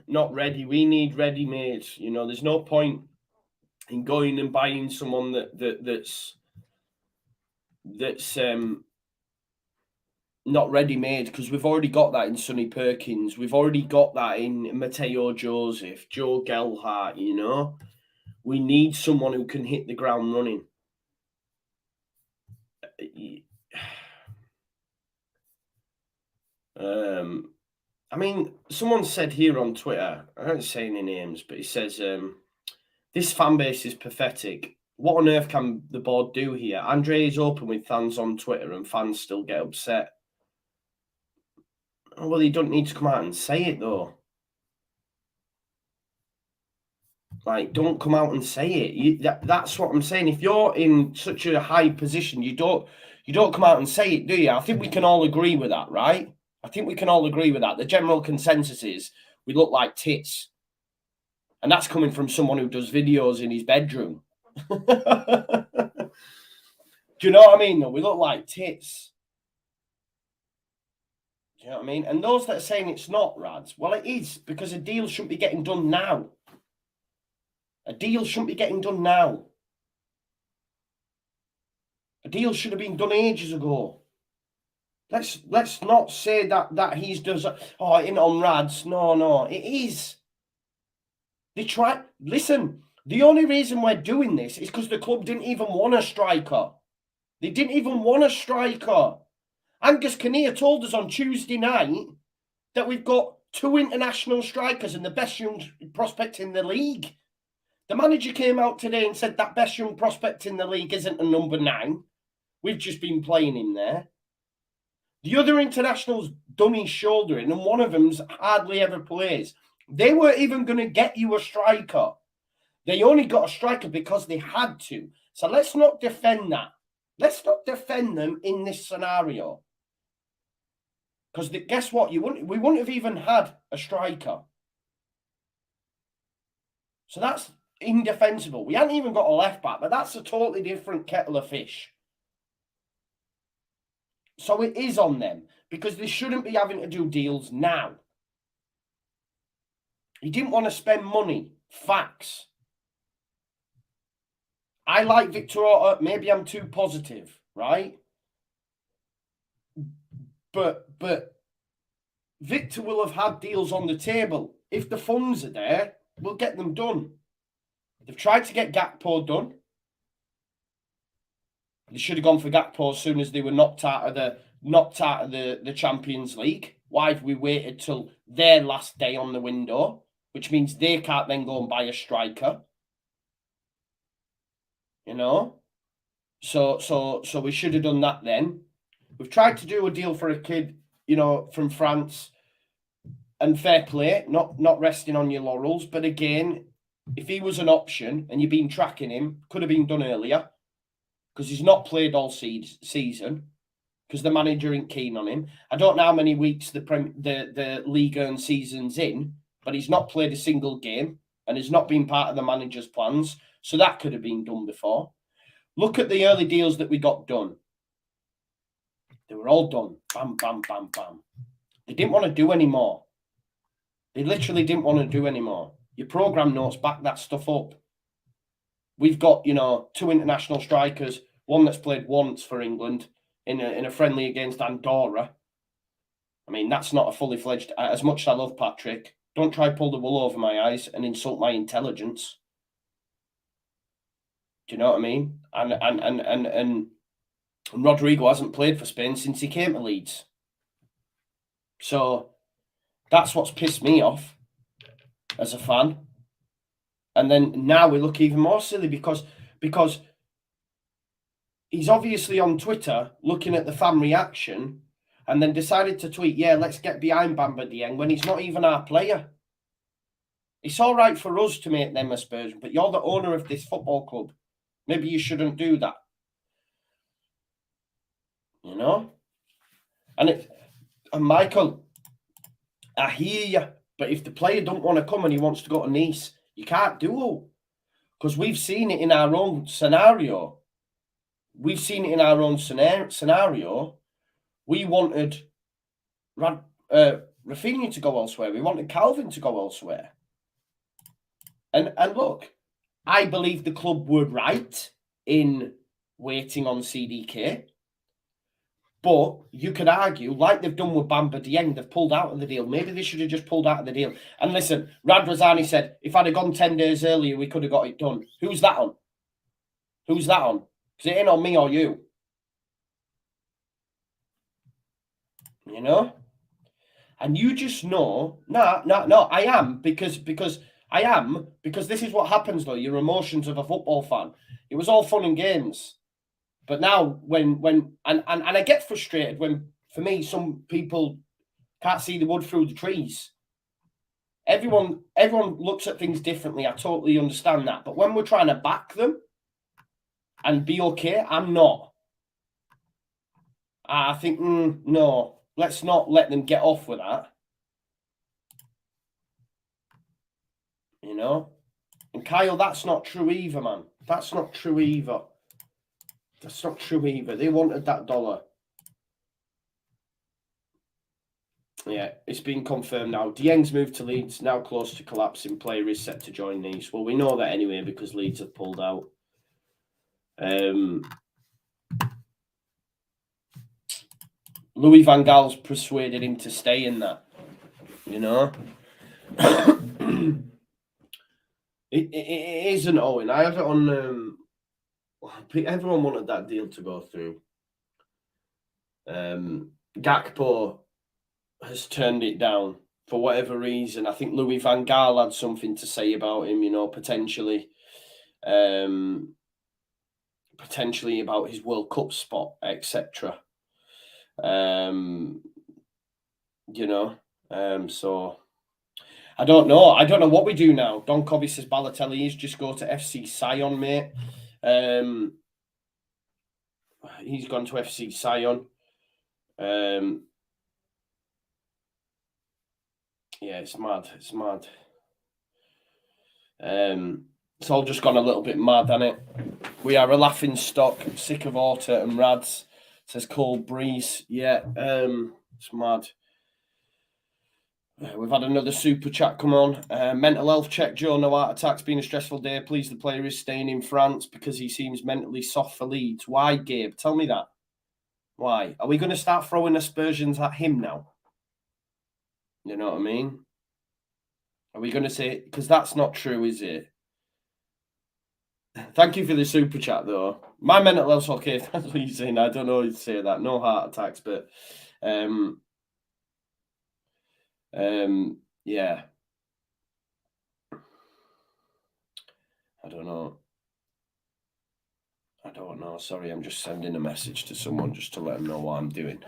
not ready. We need ready-made. You know, there's no point in going and buying someone that's not ready-made because we've already got that in Sonny Perkins. We've already got that in Mateo Joseph, Joe Gelhardt, you know. We need someone who can hit the ground running. I mean, someone said here on Twitter, I don't say any names, but he says, this fan base is pathetic. What on earth can the board do here? Andre is open with fans on Twitter and fans still get upset. Oh, well, you don't need to come out and say it, though. Like, don't come out and say it. That's what I'm saying. If you're in such a high position, you don't come out and say it, do you? I think we can all agree with that, right? I think we can all agree with that. The general consensus is we look like tits. And that's coming from someone who does videos in his bedroom. Do you know what I mean? We look like tits. Do you know what I mean? And those that are saying it's not, Rads, well, it is, because a deal shouldn't be getting done now. A deal shouldn't be getting done now. A deal should have been done ages ago. Let's not say that he's does. Oh, in on Rads. No, it is. They try. Listen, the only reason we're doing this is because the club didn't even want a striker. They didn't even want a striker. Angus Kinnear told us on Tuesday night that we've got 2 international strikers and the best young prospect in the league. The manager came out today and said that best young prospect in the league isn't a number 9. We've just been playing in there. The other internationals done his shouldering, and one of them's hardly ever plays. They weren't even going to get you a striker. They only got a striker because they had to. So let's not defend that. Let's not defend them in this scenario. Because guess what? We wouldn't have even had a striker. So that's indefensible. We hadn't even got a left back, but that's a totally different kettle of fish. So it is on them, because they shouldn't be having to do deals now. He didn't want to spend money. Facts. I like Victor Orta. Maybe I'm too positive, right? But Victor will have had deals on the table. If the funds are there, we'll get them done. They've tried to get Gakpo done. They should have gone for Gakpo as soon as they were knocked out of the Champions League. Why have we waited till their last day on the window? Which means they can't then go and buy a striker. You know? So we should have done that then. We've tried to do a deal for a kid, you know, from France. And fair play, not resting on your laurels. But again, if he was an option and you've been tracking him, could have been done earlier. Because he's not played all season. Because the manager ain't keen on him. I don't know how many weeks the Ligue 1 season's in, but he's not played a single game and has not been part of the manager's plans. So that could have been done before. Look at the early deals that we got done. They were all done. Bam, bam, bam, bam. They didn't want to do any more. They literally didn't want to do any more. Your programme notes back that stuff up. We've got, you know, 2 international strikers, one that's played once for England in a friendly against Andorra. I mean, that's not a fully fledged. As much as I love Patrick, don't try pull the wool over my eyes and insult my intelligence. Do you know what I mean? And Rodrigo hasn't played for Spain since he came to Leeds. So that's what's pissed me off as a fan. And then now we look even more silly because he's obviously on Twitter looking at the fan reaction and then decided to tweet, yeah, let's get behind Bamba Dieng when he's not even our player. It's all right for us to make them aspersions, but you're the owner of this football club. Maybe you shouldn't do that. You know? And Michael, I hear you, but if the player don't want to come and he wants to go to Nice, you can't do it. Because we've seen it in our own scenario. We wanted Rafinha to go elsewhere. We wanted Calvin to go elsewhere. And look, I believe the club were right in waiting on CDK. But you could argue, like they've done with Bamba Dieng, they've pulled out of the deal. Maybe they should have just pulled out of the deal. And listen, Radrazani said, if I'd have gone 10 days earlier, we could have got it done. Who's that on? Who's that on? Because it ain't on me or you. You know? And you just know, no, I am because this is what happens though, your emotions of a football fan. It was all fun and games. But now when I get frustrated when, for me, some people can't see the wood through the trees. Everyone looks at things differently. I totally understand that. But when we're trying to back them and be okay, I'm not. I think, no. Let's not let them get off with that. You know? And Kyle, that's not true either, man. That's not true either. That's not true either. They wanted that dollar. Yeah, it's been confirmed now. Dieng's moved to Leeds, now close to collapsing. Player is set to join Nice. Well, we know that anyway because Leeds have pulled out. Louis van Gaal's persuaded him to stay in that, you know. it isn't Owen. I have it on. Everyone wanted that deal to go through. Gakpo has turned it down for whatever reason. I think Louis van Gaal had something to say about him, you know, potentially about his World Cup spot, etc. You know, so I don't know. I don't know what we do now. Don Cobby says Balotelli is just go to FC Sion, mate. He's gone to FC Sion. Yeah, it's mad. It's mad. It's all just gone a little bit mad, hasn't it? We are a laughing stock. Sick of Orta and Rads, says Cold Breeze. Yeah, it's mad. We've had another super chat come on. Mental health check, Joe. No heart attacks. Been a stressful day. Please, the player is staying in France because he seems mentally soft for Leeds. Why, Gabe? Tell me that. Why? Are we going to start throwing aspersions at him now? You know what I mean? Are we going to say... Because that's not true, is it? Thank you for the super chat, though. My mental health's okay. That's what you're saying. I don't know how to say that. No heart attacks, but... yeah. I don't know. Sorry, I'm just sending a message to someone just to let them know what I'm doing.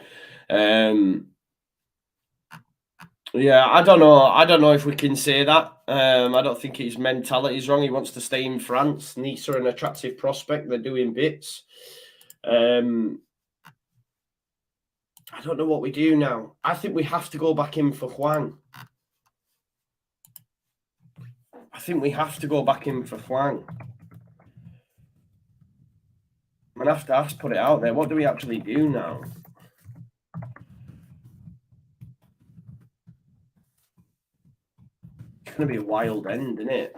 Yeah, I don't know. I don't know if we can say that. I don't think his mentality is wrong. He wants to stay in France. Nice are an attractive prospect. They're doing bits. I don't know what we do now. I think we have to go back in for Huang. I'm going to have to put it out there. What do we actually do now? It's going to be a wild end, isn't it?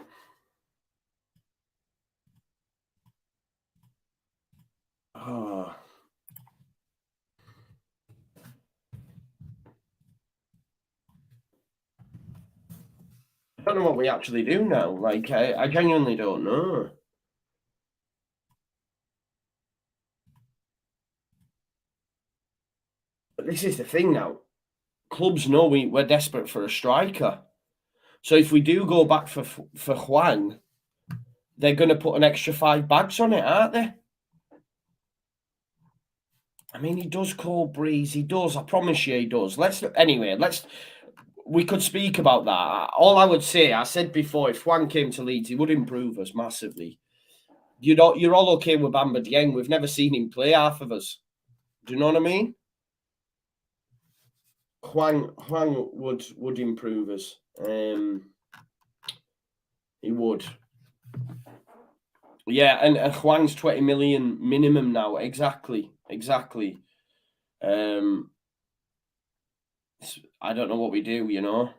Oh. I don't know what we actually do now. Like, I genuinely don't know. But this is the thing now. Clubs know we're desperate for a striker. So if we do go back for Huang, they're going to put an extra 5 bags on it, aren't they? I mean, he does Cold Breeze. He does. I promise you he does. We could speak about that. All I would say, I said before, if Huang came to Leeds, he would improve us massively. You're all okay with Bamba Dieng. We've never seen him play, half of us. Do you know what I mean? Huang would improve us. He would. Yeah, and Huang's 20 million minimum now. Exactly. I don't know what we do, you know.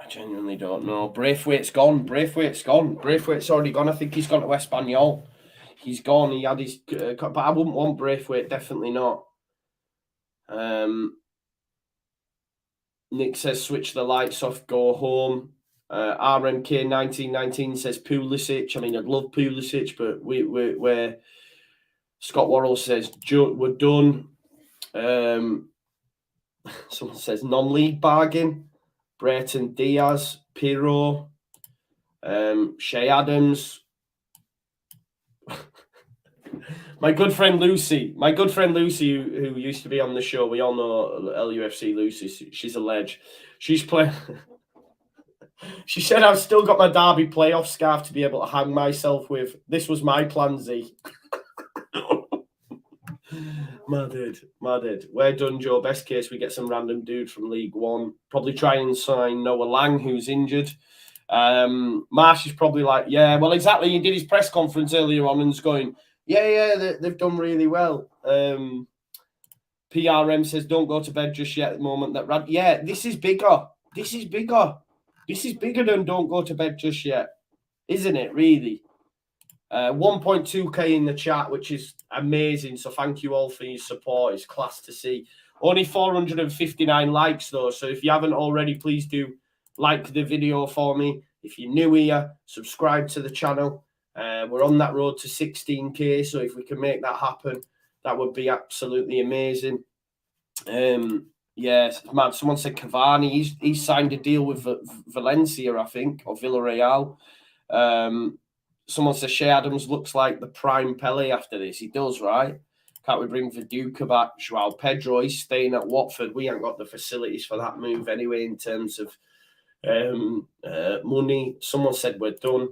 I genuinely don't know. Braithwaite's gone. Braithwaite's already gone. I think he's gone to Espanyol. He's gone. He had his, but I wouldn't want Braithwaite. Definitely not. Nick says switch the lights off, go home. RMK 1919 says Pulisic. I mean, I'd love Pulisic, but we're Scott Worrell says we're done. Someone says non-league bargain. Brereton Diaz, Pirro, Shea Adams. My good friend Lucy, who used to be on the show. We all know LUFC Lucy. She's a ledge. She's playing. She said, I've still got my Derby playoff scarf to be able to hang myself with. This was my plan Z. Mad. We're done, Joe. Best case, we get some random dude from League One. Probably try and sign Noah Lang, who's injured. Marsh is probably like, yeah, well, exactly. He did his press conference earlier on and is going, yeah, they've done really well. PRM says, don't go to bed just yet at the moment. Yeah, this is bigger. This is bigger than don't go to bed just yet, isn't it, really? 1.2k in the chat, which is amazing. So thank you all for your support. It's class to see. Only 459 likes, though. So if you haven't already, please do like the video for me. If you're new here, subscribe to the channel. We're on that road to 16k. So if we can make that happen, that would be absolutely amazing. Yeah, man, someone said Cavani. He's signed a deal with Valencia, I think, or Villarreal. Someone says Shea Adams looks like the prime Pele after this. He does, right? Can't we bring Viduka back? Joao Pedro, he's staying at Watford. We ain't got the facilities for that move anyway in terms of money. Someone said we're done.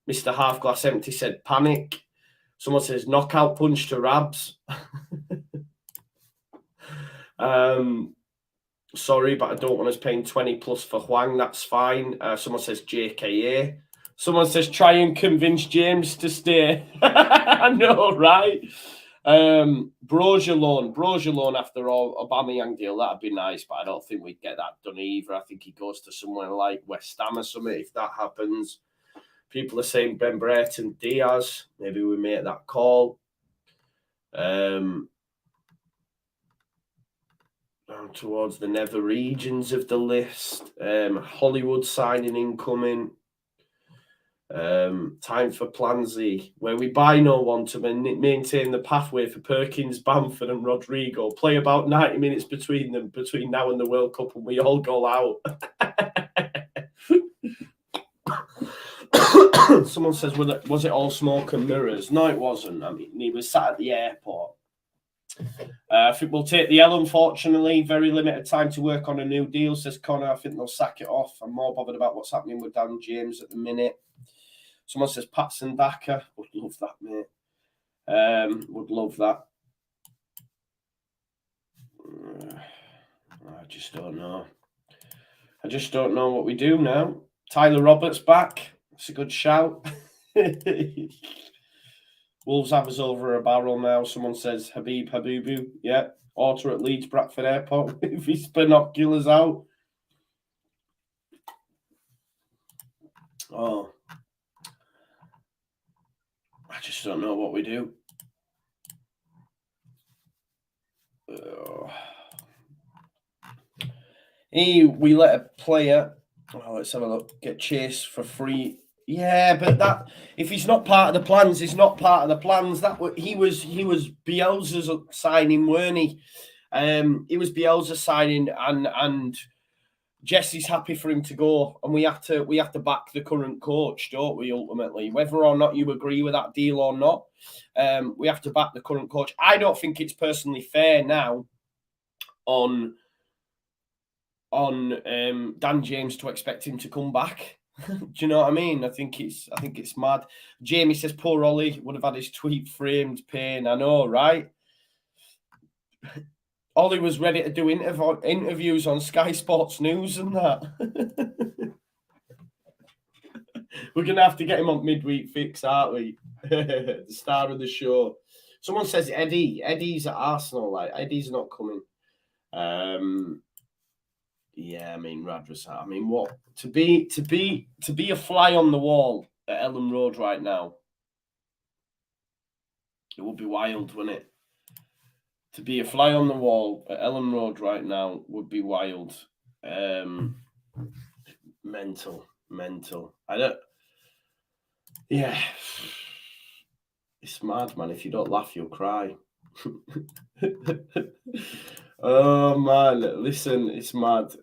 Mr. Half Glass Empty said panic. Someone says knockout punch to Rabs. Sorry, but I don't want us paying 20 plus for Hwang. That's fine. Someone says JKA. Someone says try and convince James to stay. I know, right? Brozier loan after all, Aubameyang deal. That'd be nice, but I don't think we'd get that done either. I think he goes to somewhere like West Ham or something if that happens. People are saying Ben Brereton Diaz. Maybe we make that call. Down towards the nether regions of the list. Hollywood signing incoming. Time for Plan Z, where we buy no one to maintain the pathway for Perkins, Bamford and Rodrigo. Play about 90 minutes between them, between now and the World Cup, and we all go out. Someone says, was it all smoke and mirrors? No, it wasn't. I mean, he was sat at the airport. I think we'll take the L, unfortunately. Very limited time to work on a new deal, says Connor. I think they'll sack it off. I'm more bothered about what's happening with Dan James at the minute. Someone says Patson Daka. Would love that, mate. Would love that. I just don't know. I just don't know what we do now. Tyler Roberts back. That's a good shout. Wolves have us over a barrel now. Someone says Habib Habibu. Yeah. Auto at Leeds Bradford Airport with his binoculars out. Oh. I just don't know what we do. We let a player, let's have a look, get chased for free. Yeah, but that if he's not part of the plans, he's not part of the plans. He was Bielsa's signing, weren't he? He was Bielsa's signing, and Jesse's happy for him to go, and we have to back the current coach, don't we? Ultimately, whether or not you agree with that deal or not, we have to back the current coach. I don't think it's personally fair now on Dan James to expect him to come back. Do you know what I mean? I think it's mad. Jamie says poor Ollie would have had his tweet framed. Pain. I know, right? Ollie was ready to do interviews on Sky Sports News and that. We're going to have to get him on midweek fix, aren't we? The star of the show. Someone says Eddie. Eddie's at Arsenal. Like Eddie's not coming. Yeah, I mean, Radras. I mean, what to be a fly on the wall at Ellen Road right now? It would be wild, wouldn't it? To be a fly on the wall at Ellen Road right now would be wild. Mental. I don't. Yeah, it's mad, man. If you don't laugh, you'll cry. Oh man, listen, it's mad.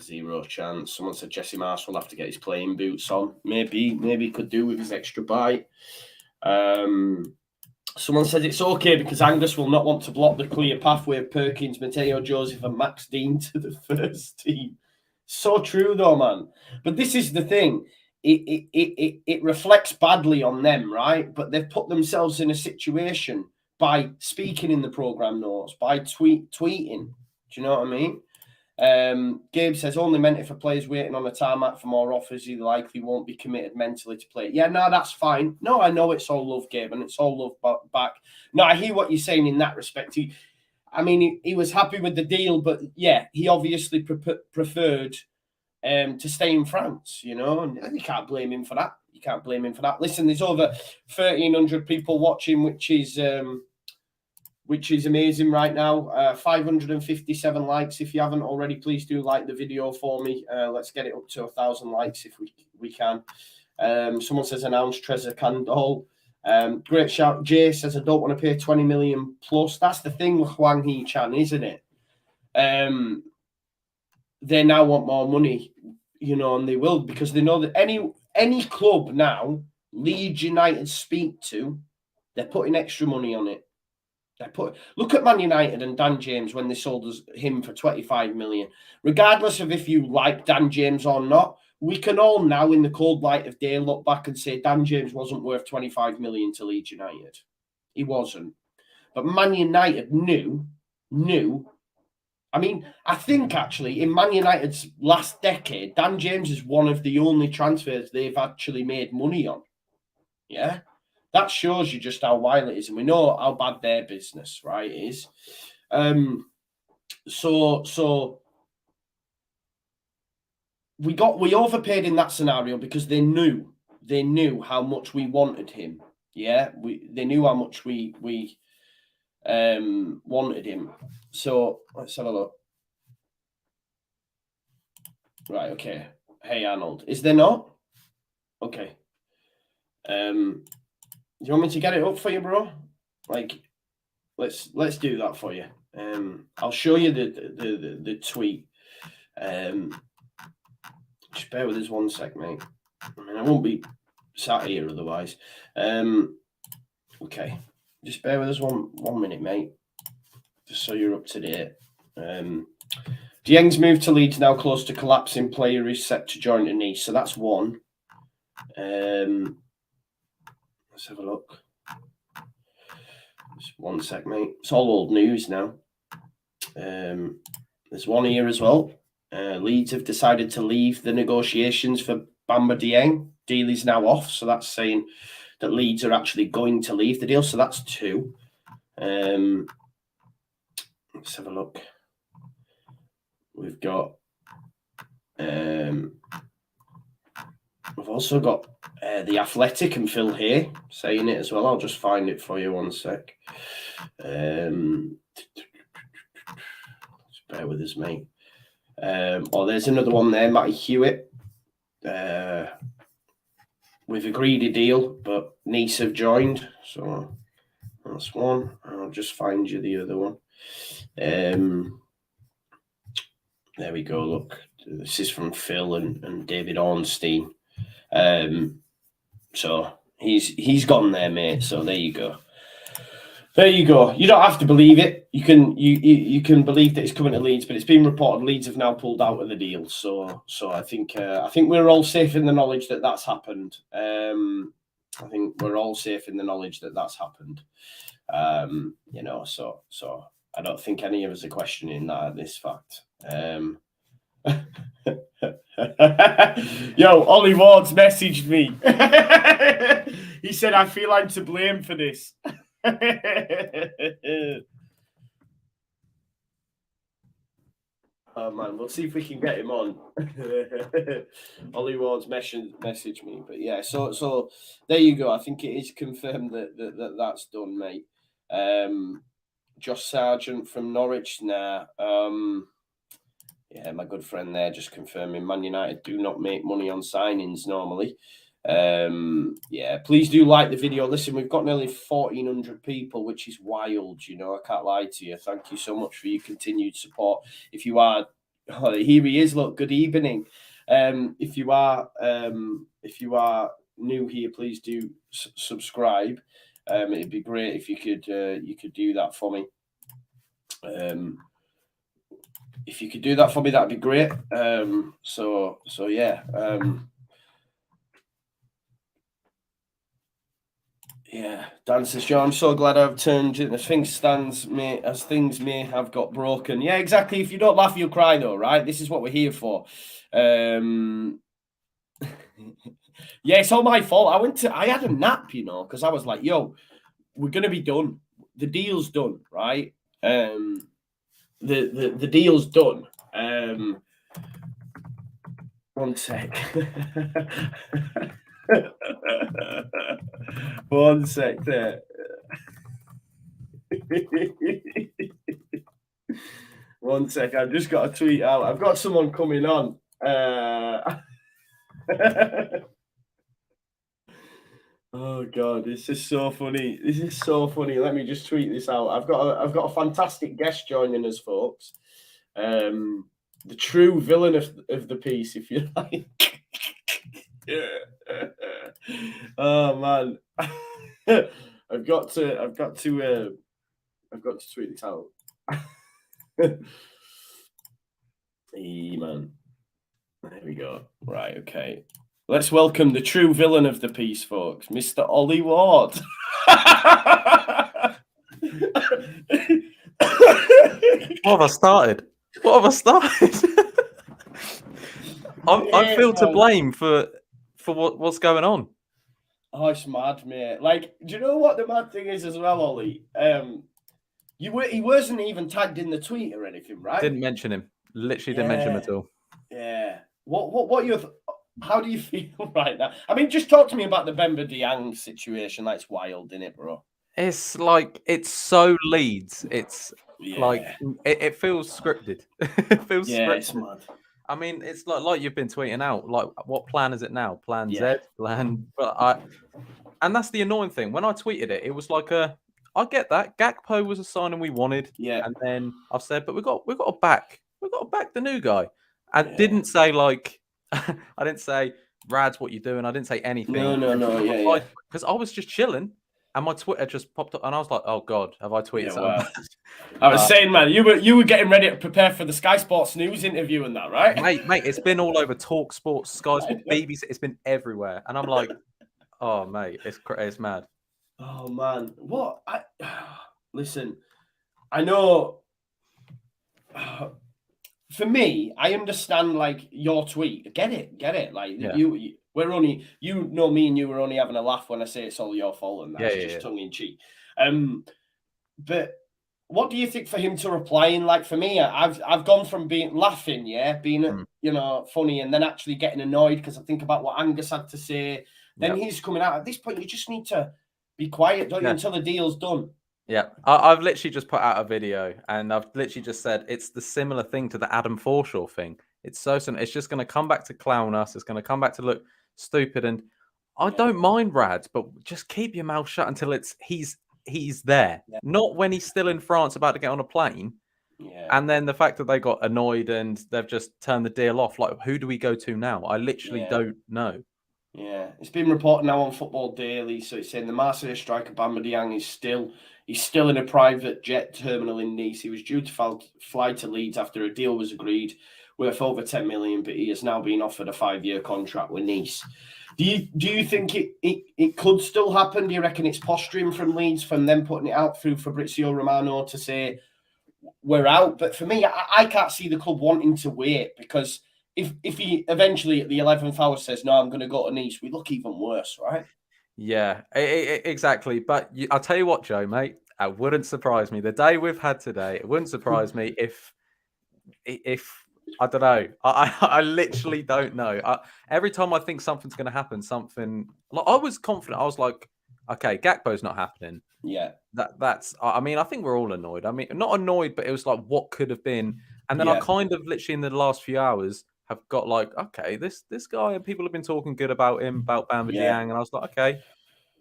Zero chance. Someone said Jesse Marsh will have to get his playing boots on. Maybe he could do with his extra bite. Someone said it's okay because Angus will not want to block the clear pathway of Perkins, Mateo Joseph, and Max Dean to the first team. So true, though, man. But this is the thing. It reflects badly on them, right? But they've put themselves in a situation by speaking in the program notes, by tweeting. Do you know what I mean? Gabe says only meant if a player's waiting on a tarmac for more offers, he likely won't be committed mentally to play. Yeah, no, that's fine. No, I know it's all love, Gabe, and it's all love back. No, I hear what you're saying in that respect. He was happy with the deal, but yeah, he obviously preferred to stay in France, you know, and you can't blame him for that. Listen, there's over 1,300 people watching, which is amazing right now. 557 likes. If you haven't already, please do like the video for me. Let's get it up to 1,000 likes if we can. Someone says announce Trezor Candle. Great shout. Jay says I don't want to pay 20 million plus. That's the thing with Hwang Hee-chan, isn't it? They now want more money, you know, and they will, because they know that any club now Leeds United speak to, they're putting extra money on it. Look at Man United and Dan James when they sold him for 25 million. Regardless of if you like Dan James or not, we can all now, in the cold light of day, look back and say Dan James wasn't worth 25 million to Leeds United. He wasn't. But Man United knew. I mean, I think actually in Man United's last decade, Dan James is one of the only transfers they've actually made money on. Yeah. That shows you just how wild it is. And we know how bad their business, right, is. So we overpaid in that scenario because they knew how much we wanted him. Yeah. They knew how much we wanted him. So let's have a look. Right, okay. Hey Arnold. Is there not? Okay. Do you want me to get it up for you, bro? Like, let's do that for you. I'll show you the tweet. Just bear with us 1 sec, mate. I mean, I won't be sat here otherwise. Okay. Just bear with us one minute, mate. Just so you're up to date. Dieng's move to Leeds now close to collapsing. Player is set to join to Nice. So that's one. Let's have a look. Just 1 sec, mate. It's all old news now. There's one here as well. Leeds have decided to leave the negotiations for Bamba Dieng. Deal is now off. So that's saying that Leeds are actually going to leave the deal. So that's two. Let's have a look. We've got, we've also got The Athletic and Phil Hay saying it as well. I'll just find it for you 1 sec. Just bear with us, mate. There's another one there, Matty Hewitt. We've agreed a deal, but Nice have joined. So that's one. I'll just find you the other one. There we go. Look, this is from Phil and David Ornstein. So he's gone there, mate. So there you go. You don't have to believe it. You can believe that it's coming to Leeds, but it's been reported Leeds have now pulled out of the deal. So I think we're all safe in the knowledge that that's happened. I think we're all safe in the knowledge that that's happened. You know, so I don't think any of us are questioning this fact. Yo, Ollie Ward's messaged me. He said, I feel I'm to blame for this. Oh man, we'll see if we can get him on. Ollie Ward's messaged me, but yeah. So there you go. I think it is confirmed that's done, mate. Josh Sargent from Norwich. Nah. Yeah, my good friend there just confirming Man United do not make money on signings normally. Yeah, please do like the video. Listen, we've got nearly 1,400 people, which is wild. You know, I can't lie to you. Thank you so much for your continued support. If you are, oh, here he is. Look, good evening. If you are new here, please do subscribe. It'd be great if you could do that for me. If you could do that for me, that'd be great. So yeah. Yeah, Dan says, Joe, I'm so glad I've turned it as things may have got broken. Yeah, exactly. If you don't laugh, you'll cry, though, right? This is what we're here for. Yeah, it's all my fault. I had a nap, you know, because I was like, yo, we're gonna be done. The deal's done, right? The deal's done. One sec. One sec there. One sec. I've just got a tweet out. I've got someone coming on. Oh god, this is so funny. This is so funny. Let me just tweet this out. I've got a fantastic guest joining us, folks. The true villain of the piece, if you like. Yeah. Oh man. I've got to tweet this out. Hey, man. There we go. Right, okay. Let's welcome the true villain of the piece, folks, Mr. Ollie Ward. What have I started? I feel to blame for what's going on. Oh, it's mad, mate. Like, do you know what the mad thing is as well, Ollie? He wasn't even tagged in the tweet or anything, right? Didn't mention him. Literally didn't mention him at all. Yeah. How do you feel right now? I mean, just talk to me about the Bemba Dieng situation. That's wild, isn't it, bro? It's like, it's so Leeds. It's like it feels scripted. It feels scripted. It's mad. I mean, it's like you've been tweeting out. Like, what plan is it now? Plan Z, plan. And that's the annoying thing. When I tweeted it, it was like I get that Gakpo was a signing we wanted. Yeah. And then I've said, but we've got to back the new guy. I didn't say like, I didn't say, Rad's what you're doing. I didn't say anything. No. Yeah. Because I was just chilling. And my Twitter just popped up, and I was like, "Oh God, have I tweeted something?" Well, I was saying, man, you were getting ready to prepare for the Sky Sports News interview and that, right? Mate, it's been all over Talk Sports, Sky Sports, BBC. It's been everywhere, and I'm like, "Oh, mate, it's mad." Oh man, what? Listen, I know. For me, I understand like your tweet. Get it. Like we're only, you know me and you were only having a laugh when I say it's all your fault and that's just tongue in cheek. But what do you think for him to reply in? Like for me, I've gone from being laughing, being funny, and then actually getting annoyed because I think about what Angus had to say. Then he's coming out. At this point, you just need to be quiet, don't you, until the deal's done. Yeah, I've literally just put out a video and I've literally just said it's the similar thing to the Adam Forshaw thing. It's so simple. It's just going to come back to clown us. It's going to come back to look stupid. And I don't mind Rad, but just keep your mouth shut until he's there. Yeah. Not when he's still in France about to get on a plane. Yeah. And then the fact that they got annoyed and they've just turned the deal off. Like, who do we go to now? I literally don't know. Yeah, it's been reported now on Football Daily. So it's saying the Marseille striker Bamba Dieng is still in a private jet terminal in Nice. He was due to fly to Leeds after a deal was agreed worth over 10 million, but he has now been offered a 5-year contract with Nice. Do you think it could still happen? Do you reckon it's posturing from Leeds, from them putting it out through Fabrizio Romano to say we're out? But for me, I can't see the club wanting to wait, because if he eventually at the 11th hour says, no, I'm going to go to Nice, we look even worse, right? Yeah, exactly. But I'll tell you what, Joe, mate, it wouldn't surprise me. The day we've had today, it wouldn't surprise me if I don't know. I literally don't know. Every time I think something's going to happen, like I was confident. I was like, okay, Gakpo's not happening. Yeah. That's. I mean, I think we're all annoyed. I mean, not annoyed, but it was like, what could have been. And then I Yeah. kind of literally in the last few hours have got like, okay, this guy. People have been talking good about him, about Bamba Yeah. Dieng, and I was like, okay,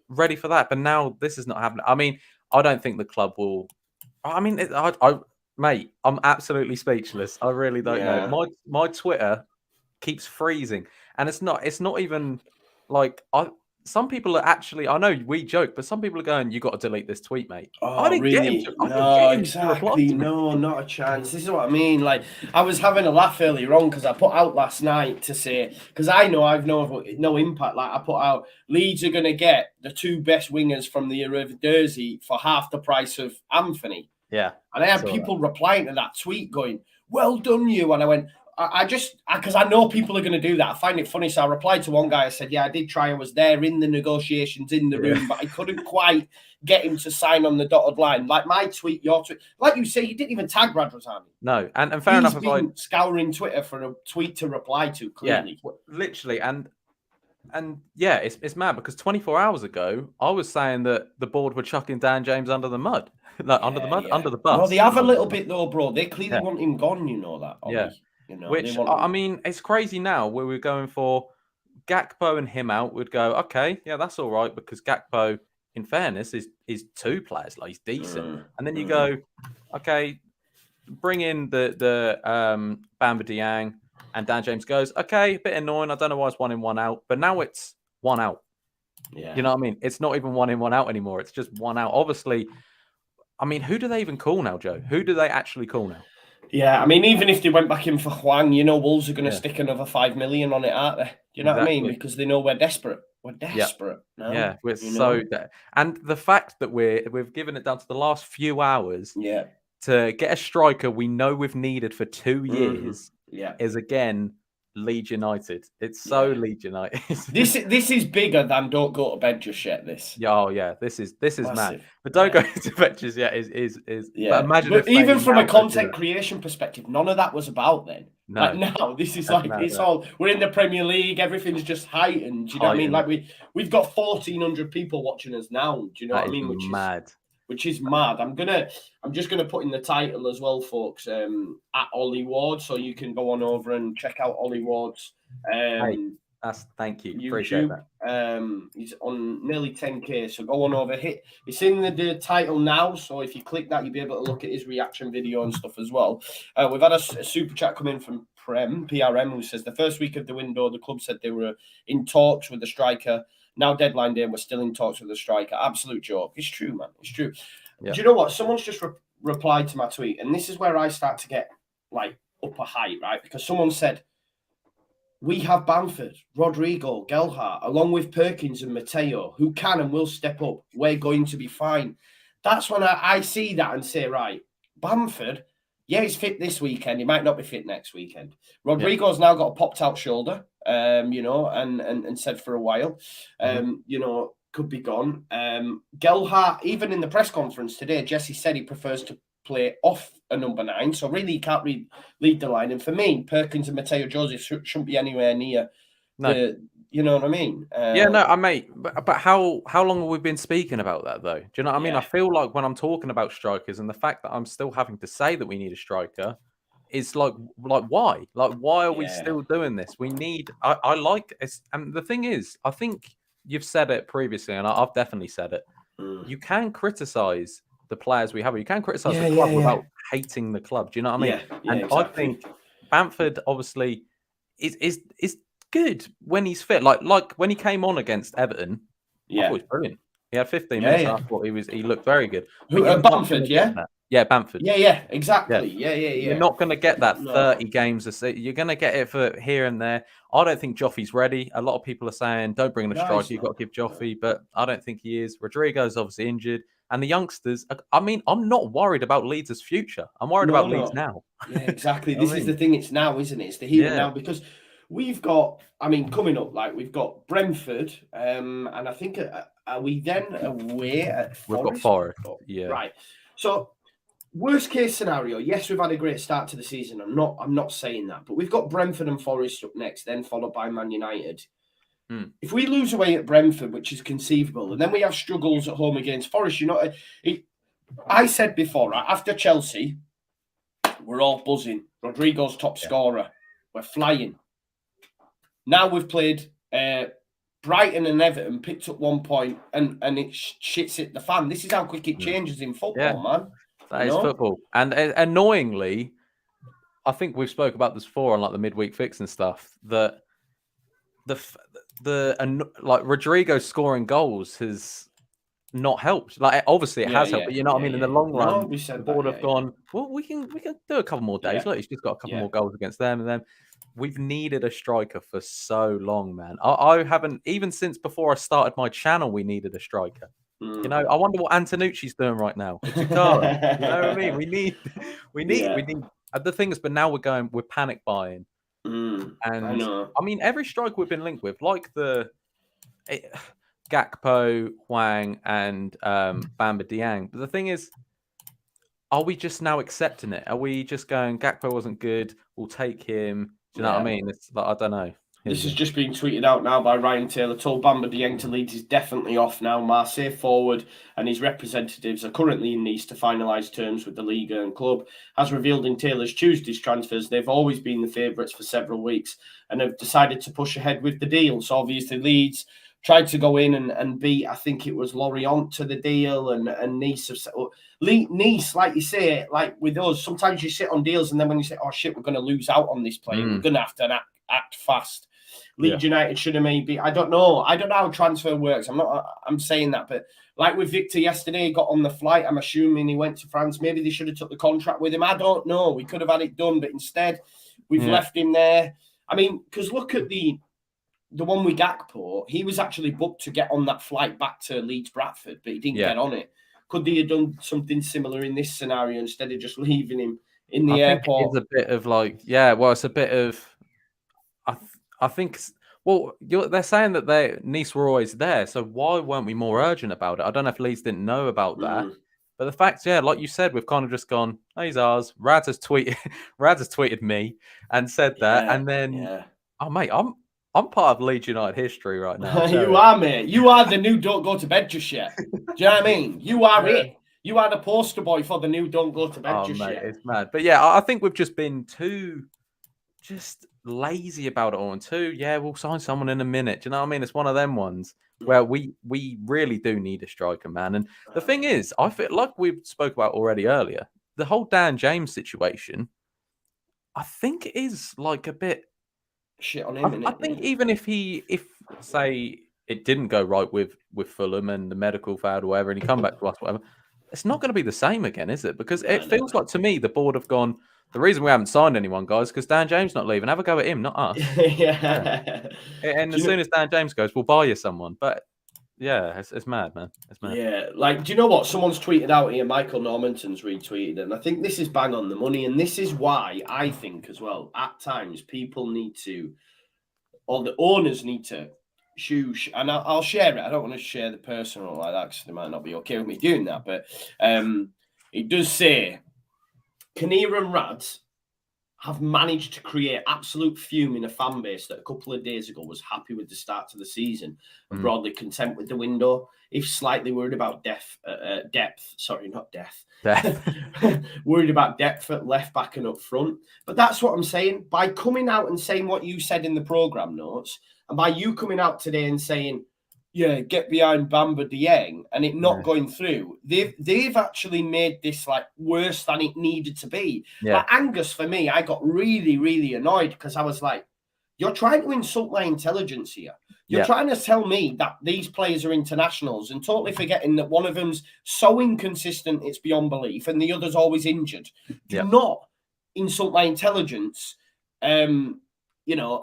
ready for that. But now this is not happening. I mean, I don't think the club will. I mean, mate, I'm absolutely speechless. I really don't know. Yeah. My Twitter keeps freezing, and it's not even like some people are actually. I know we joke, but some people are going, "You got to delete this tweet, mate." I Oh, didn't get him really? to. I didn't No, get him to reply exactly. to me. No, not a chance. This is what I mean. Like, I was having a laugh earlier on because I put out last night to say, because I know I've no impact. Like, I put out, Leeds are going to get the two best wingers from the Eredivisie for half the price of Anthony. Yeah, And I had people replying to that tweet going, well done, you. And I went, because I know people are going to do that. I find it funny. So I replied to one guy. I said, yeah, I did try. I was there in the negotiations in the room, but I couldn't quite get him to sign on the dotted line. Like my tweet, your tweet. Like you say, you didn't even tag Radrazani. No, and fair enough. He's been scouring Twitter for a tweet to reply to, clearly. Yeah, literally. And yeah, it's mad because 24 hours ago, I was saying that the board were chucking Dan James under the mud. Under the bus. No, they have a little bit though, bro. They clearly want him gone, you know that, Ollie. Yeah. You know, Which, I mean, it's crazy now where we're going for Gakpo and him out. We'd go, okay, yeah, that's all right, because Gakpo, in fairness, is two players. Like, he's decent. And then you go, okay, bring in the Bamba Dieng, and Dan James goes, okay, a bit annoying. I don't know why it's 1 in, 1 out. But now it's 1 out. Yeah. You know what I mean? It's not even 1 in, 1 out anymore. It's just 1 out. Obviously, I mean, who do they even call now, Joe? Who do they actually call now? Yeah, I mean, even if they went back in for Hwang, you know, Wolves are going to stick another 5 million on it, aren't they? Do you know what I mean? Because they know we're desperate. We're desperate. Yeah, yeah, we're so and the fact that we've given it down to the last few hours, to get a striker we know we've needed for 2 years, is again Leeds United. It's so Leeds United. This is bigger than don't go to bed just yet. This. Yeah, oh yeah, this is mad. But don't go to bed just yet is yeah. But imagine but even from a content creation perspective, none of that was about then. No. Like now, this is like it's all we're in the Premier League. Everything's just heightened. Do you know what I mean? Like we've got 1,400 people watching us now. Do you know what I mean? Which mad. Which is mad. I'm just gonna put in the title as well, folks. At Ollie Ward, so you can go on over and check out Ollie Ward's. Thank you. YouTube. Appreciate that. He's on nearly 10K, so go on over. It's in the title now, so if you click that, you'll be able to look at his reaction video and stuff as well. We've had a super chat come in from PRM, who says the first week of the window, the club said they were in talks with the striker. Now deadline day, and we're still in talks with the striker. Absolute joke. It's true, man. It's true. Yeah. Do you know what? Someone's just replied to my tweet, and this is where I start to get like up a height, right? Because someone said, we have Bamford, Rodrigo, Gelhardt, along with Perkins and Mateo, who can and will step up. We're going to be fine. That's when I see that and say, right, Bamford, yeah, he's fit this weekend. He might not be fit next weekend. Rodrigo's now got a popped out shoulder, you know, and said for a while, you know, could be gone. Gelhardt, even in the press conference today, Jesse said he prefers to play off a number 9, so really he can't lead the line. And for me, Perkins and Mateo Joseph shouldn't be anywhere near the, you know what I mean? Yeah, no, I mate, but how long have we been speaking about that though? Do you know what I mean? I feel like when I'm talking about strikers, and the fact that I'm still having to say that we need a striker, is like why? Like why are we still doing this? We need. I like it, and the thing is, I think you've said it previously, and I've definitely said it. You can criticize the players we have. You can criticize the club without hating the club. Do you know what I mean? And exactly. I think Bamford obviously is good when he's fit. Like when he came on against Everton, I thought he was brilliant. He had 15 minutes. I thought he looked very good. Bamford, yeah, Bamford. Yeah, exactly. Yeah. You're not going to get that 30 games a season. You're going to get it for here and there. I don't think Joffrey's ready. A lot of people are saying, don't bring in a striker. You've got to give Joffrey, but I don't think he is. Rodrigo's obviously injured. And the youngsters, I mean, I'm not worried about Leeds' future. I'm worried about Leeds now. Yeah, exactly. This is the thing. It's now, isn't it? It's the here and now, because we've got, I mean, coming up, like we've got Brentford, and I think, are we then away at Forest? We've got Forest, Right. So worst case scenario, yes, we've had a great start to the season. I'm not saying that, but we've got Brentford and Forest up next, then followed by Man United. If we lose away at Brentford, which is conceivable, and then we have struggles at home against Forest, I said before, right, after Chelsea, we're all buzzing. Rodrigo's top scorer. We're flying. Now we've played Brighton and Everton, picked up 1 point, and it shits hit the fan. This is how quick it changes in football, man. That is football. And annoyingly, I think we've spoke about this before on like the midweek fix and stuff, that like Rodrigo scoring goals has not helped. Like obviously it has helped, but you know what I mean. In the long run, the board have gone. Well, we can do a couple more days. Look, he's just got a couple more goals against them, and then we've needed a striker for so long, man. I haven't even since before I started my channel. We needed a striker. You know, I wonder what Antonucci's doing right now. You know what I mean? We need. The thing is, but now we're panic buying. And I mean, every striker we've been linked with, like Gakpo, Hwang, and Bamba Dieng. But the thing is, are we just now accepting it? Are we just going, Gakpo wasn't good, we'll take him? Do you know what I mean? It's like, I don't know. This has just been tweeted out now by Ryan Taylor. Told Bamba Dieng to Leeds is definitely off now. Marseille forward and his representatives are currently in Nice to finalise terms with the league and club. As revealed in Taylor's Tuesday's transfers, they've always been the favourites for several weeks and have decided to push ahead with the deal. So obviously Leeds tried to go in and beat, I think it was Lorient to the deal, and Nice. Nice, like you say, like with us, sometimes you sit on deals and then when you say, oh shit, we're going to lose out on this player, we're going to have to act fast. Leeds United should have maybe, I don't know how transfer works. I'm saying that, but like with Victor yesterday, he got on the flight. I'm assuming he went to France. Maybe they should have took the contract with him. I don't know. We could have had it done, but instead we've left him there. I mean, because look at the one with Gakpo, he was actually booked to get on that flight back to Leeds Bradford, but he didn't get on it. Could they have done something similar in this scenario instead of just leaving him in the airport? It's a bit of like, it's a bit of, I think, well, they're saying that Nice were always there, so why weren't we more urgent about it? I don't know if Leeds didn't know about that, but the fact, like you said, we've kind of just gone, oh, he's ours. Rads has tweeted me and said that, and then, oh mate, I'm part of Leeds United history right now. You are, mate. You are the new don't go to bed just yet. Do you know what I mean? You are it. You are the poster boy for the new don't go to bed just yet. It's mad. But yeah, I think we've just been too just lazy about it all. And we'll sign someone in a minute. Do you know what I mean? It's one of them ones where we really do need a striker, man. And the thing is, I feel like we spoke about already earlier, the whole Dan James situation, I think it is like a bit shit on him. I think even if say it didn't go right with Fulham and the medical failed or whatever, and he come back to us, whatever, it's not going to be the same again, is it? Because it feels like to me the board have gone, the reason we haven't signed anyone, guys, because Dan James not leaving. Have a go at him, not us. And as soon as Dan James goes, we'll buy you someone. But yeah, it's mad, man. It's mad. Yeah, like, do you know what? Someone's tweeted out here, Michael Normanton's retweeted, and I think this is bang on the money. And this is why I think as well, at times, people need to, or the owners need to, and I'll share it. I don't want to share the personal like that because they might not be okay with me doing that. But it does say, Kinnear and Rads have managed to create absolute fume in a fan base that a couple of days ago was happy with the start to the season and broadly content with the window, if slightly worried about depth. Worried about depth at left back and up front. But that's what I'm saying. By coming out and saying what you said in the programme notes, and by you coming out today and saying, get behind Bamba Dieng and it not going through, they've actually made this like worse than it needed to be. Like Angus, for me, I got really, really annoyed because I was like, you're trying to insult my intelligence here. You're trying to tell me that these players are internationals and totally forgetting that one of them's so inconsistent it's beyond belief and the other's always injured. Do not insult my intelligence.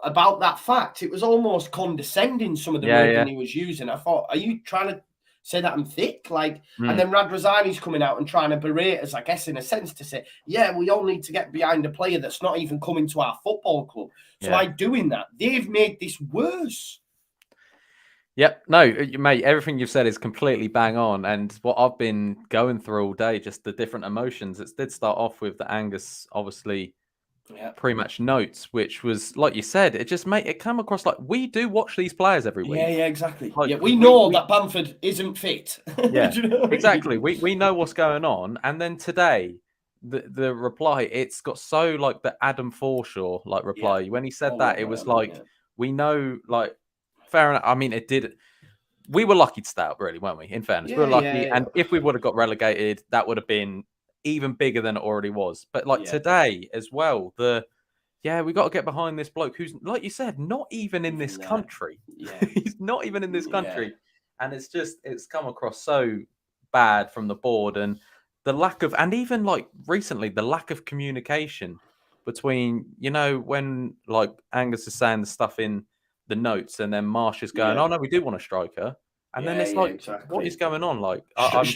About that fact. It was almost condescending, some of the wording he was using. I thought, are you trying to say that I'm thick? Like, and then Radrazani's coming out and trying to berate us, I guess, in a sense, to say, we all need to get behind a player that's not even coming to our football club. So by doing that, they've made this worse. Yep. No, mate, everything you've said is completely bang on. And what I've been going through all day, just the different emotions. It did start off with the Angus, obviously, Yeah. pre-match notes, which was, like you said, it just made it come across like we do watch these players every week. Yeah, exactly. Like Yeah, we know that Bamford isn't fit. Yeah, Do you know what I exactly. mean? We know what's going on. And then today, the reply, it's got so like the Adam Forshaw like reply. When he said Oh, that, it right, was I mean, like, we know, like, fair enough. I mean, it did. We were lucky to stay up, really, weren't we? In fairness, we were lucky. yeah. And if we would have got relegated, that would have been even bigger than it already was. But like Yeah. today as well, we got to get behind this bloke who's, like you said, not even in this country. Yeah. He's not even in this country. And it's come across so bad from the board, and the lack of, and even like recently, the lack of communication between, when like Angus is saying the stuff in the notes and then Marsh is going, oh no, we do want a striker. And then it's like, exactly. what is going on? Like,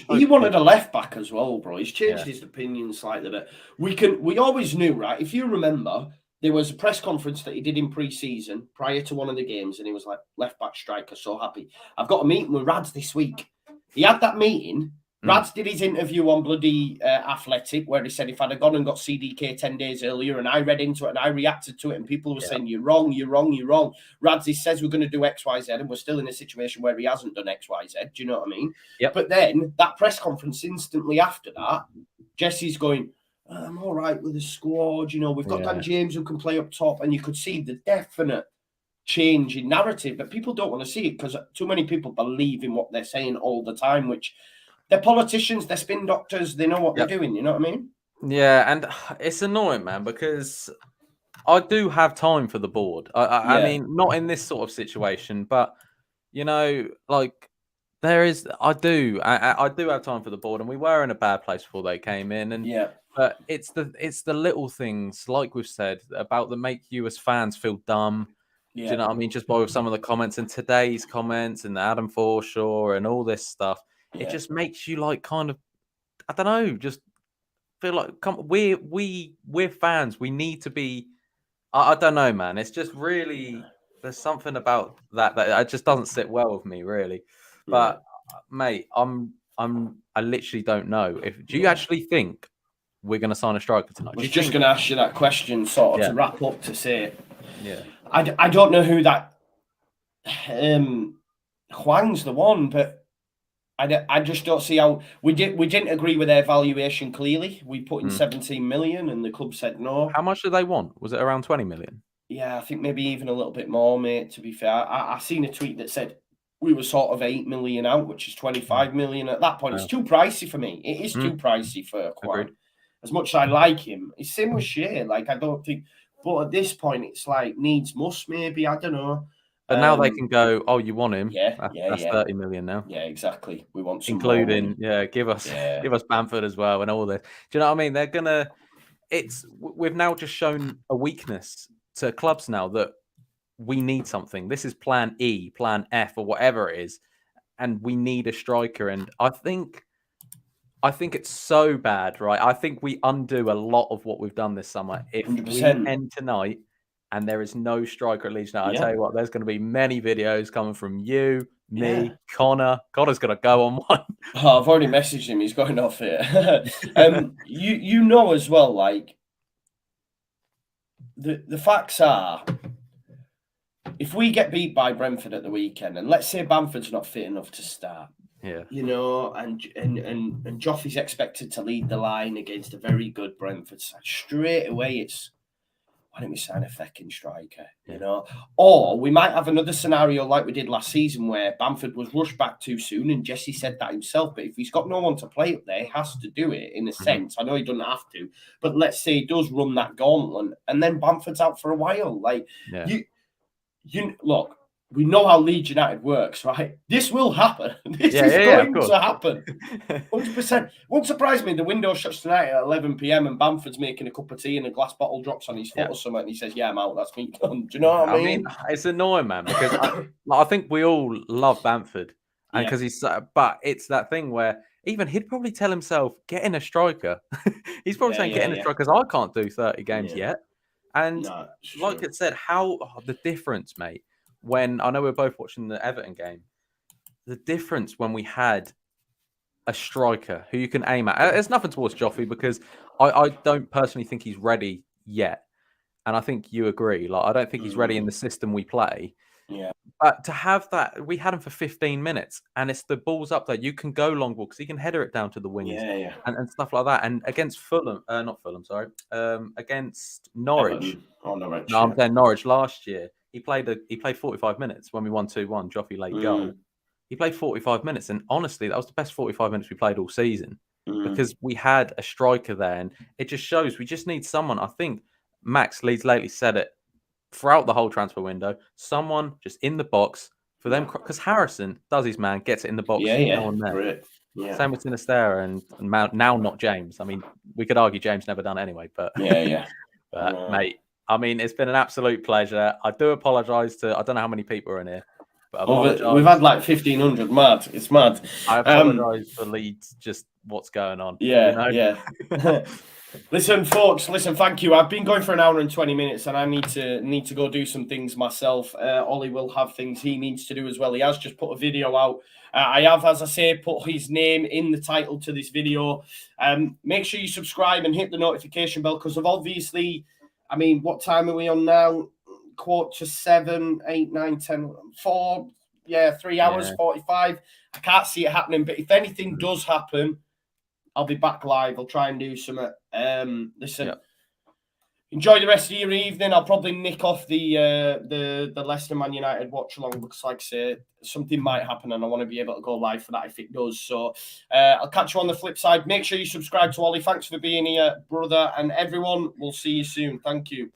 he wanted a left back as well, bro. He's changed Yeah. his opinion slightly. But we always knew, right? If you remember, there was a press conference that he did in pre-season prior to one of the games, and he was like, left back striker, so happy. I've got a meeting with Rads this week. He had that meeting. Rads did his interview on bloody Athletic, where he said if I'd have gone and got CDK 10 days earlier, and I read into it and I reacted to it, and people were saying, you're wrong, you're wrong, you're wrong. Rads, he says we're going to do X, Y, Z, and we're still in a situation where he hasn't done X, Y, Z. Do you know what I mean? Yep. But then that press conference instantly after that, Jesse's going, I'm all right with the squad. We've got Dan James who can play up top, and you could see the definite change in narrative, but people don't want to see it because too many people believe in what they're saying all the time, which they're politicians, they're spin doctors, they know what they're doing, you know what I mean? Yeah, and it's annoying, man, because I do have time for the board. I mean, not in this sort of situation, but like I do have time for the board, and we were in a bad place before they came in, and but it's the little things, like we've said, about that make you as fans feel dumb. Do you know what I mean? Just by some of the comments and today's comments and the Adam Forshaw and all this stuff, it just makes you like kind of, I don't know, just feel like we're fans. We need to be. I don't know, man. It's just really, there's something about that it just doesn't sit well with me, really. But mate, I literally don't know. Do you actually think we're going to sign a striker tonight? I was just going to ask you that question, sort of to wrap up, to say, I don't know who that Huang's the one, but I just don't see how we didn't agree with their valuation. Clearly, we put in 17 million, and the club said no. How much did they want? Was it around 20 million? Yeah, I think maybe even a little bit more, mate. To be fair, I seen a tweet that said we were sort of 8 million out, which is 25 million. At that point, it's too pricey for me. It is too pricey for Huang. As much as I like him, it's same with Shea. Like, I don't think, but at this point, it's like needs must. Maybe, I don't know. But now they can go, oh, you want him? That's 30 million now. Yeah, exactly. We want some including give us Bamford as well and all this. Do you know what I mean? They're gonna. We've now just shown a weakness to clubs now that we need something. This is plan E, plan F, or whatever it is, and we need a striker. And I think it's so bad, right? I think we undo a lot of what we've done this summer if 100%. we end tonight and there is no striker at Leeds now. I tell you what, there's going to be many videos coming from you, me, Connor. Connor's going to go on one. Oh, I've already messaged him. He's going off here. You know as well, like, the facts are, if we get beat by Brentford at the weekend, and let's say Bamford's not fit enough to start, and Joffrey's expected to lead the line against a very good Brentford side, straight away it's, why don't we sign a fucking striker, Or we might have another scenario like we did last season where Bamford was rushed back too soon, and Jesse said that himself, but if he's got no one to play up there, he has to do it in a sense. I know he doesn't have to, but let's say he does run that gauntlet, and then Bamford's out for a while. Like, you look, we know how Leeds United works, right? This will happen. This is going to happen. 100%. Won't surprise me. The window shuts tonight at 11 p.m. and Bamford's making a cup of tea and a glass bottle drops on his foot or something, and he says, I'm out. That's me done. Do you know what I mean? It's annoying, man, because I think we all love Bamford, and because he's, but it's that thing where even he'd probably tell himself, get in a striker. He's probably saying, get in a striker, because I can't do 30 games yet. And like it said, the difference, mate. when I know we were both watching the Everton game, the difference when we had a striker who you can aim at. It's nothing towards Joffrey because I don't personally think he's ready yet. And I think you agree. Like, I don't think he's ready in the system we play. Yeah. But to have that, we had him for 15 minutes and it's the ball's up there. You can go long ball because he can header it down to the wings and stuff like that. And against Fulham, not Fulham, sorry, against Norwich. Everton. Oh, Norwich. No, I'm saying Norwich last year. He played 45 minutes when we won 2-1. Joffrey late goal. He played 45 minutes, and honestly, that was the best 45 minutes we played all season because we had a striker there, and it just shows we just need someone. I think Max Leeds lately said it throughout the whole transfer window. Someone just in the box for them, because Harrison does his man, gets it in the box. No one there. Great. Yeah. Same with Sinistera and now not James. I mean, we could argue James never done it anyway, but but mate, I mean, it's been an absolute pleasure. I do apologise to I don't know how many people are in here. We've had like 1,500. Mad. It's mad. I apologise for Leeds, just what's going on. Yeah, yeah. Listen, folks. Listen, thank you. I've been going for an hour and 20 minutes, and I need to go do some things myself. Ollie will have things he needs to do as well. He has just put a video out. I have, as I say, put his name in the title to this video. Make sure you subscribe and hit the notification bell because of obviously, I mean, what time are we on now? 6:45, 8, 9, 10, 4, 3 hours, 45. I can't see it happening, but if anything does happen, I'll be back live. I'll try and do something. Listen, enjoy the rest of your evening. I'll probably nick off the Leicester Man United watch along because, like I say, something might happen and I want to be able to go live for that if it does. So I'll catch you on the flip side. Make sure you subscribe to Ollie. Thanks for being here, brother, and everyone. We'll see you soon. Thank you.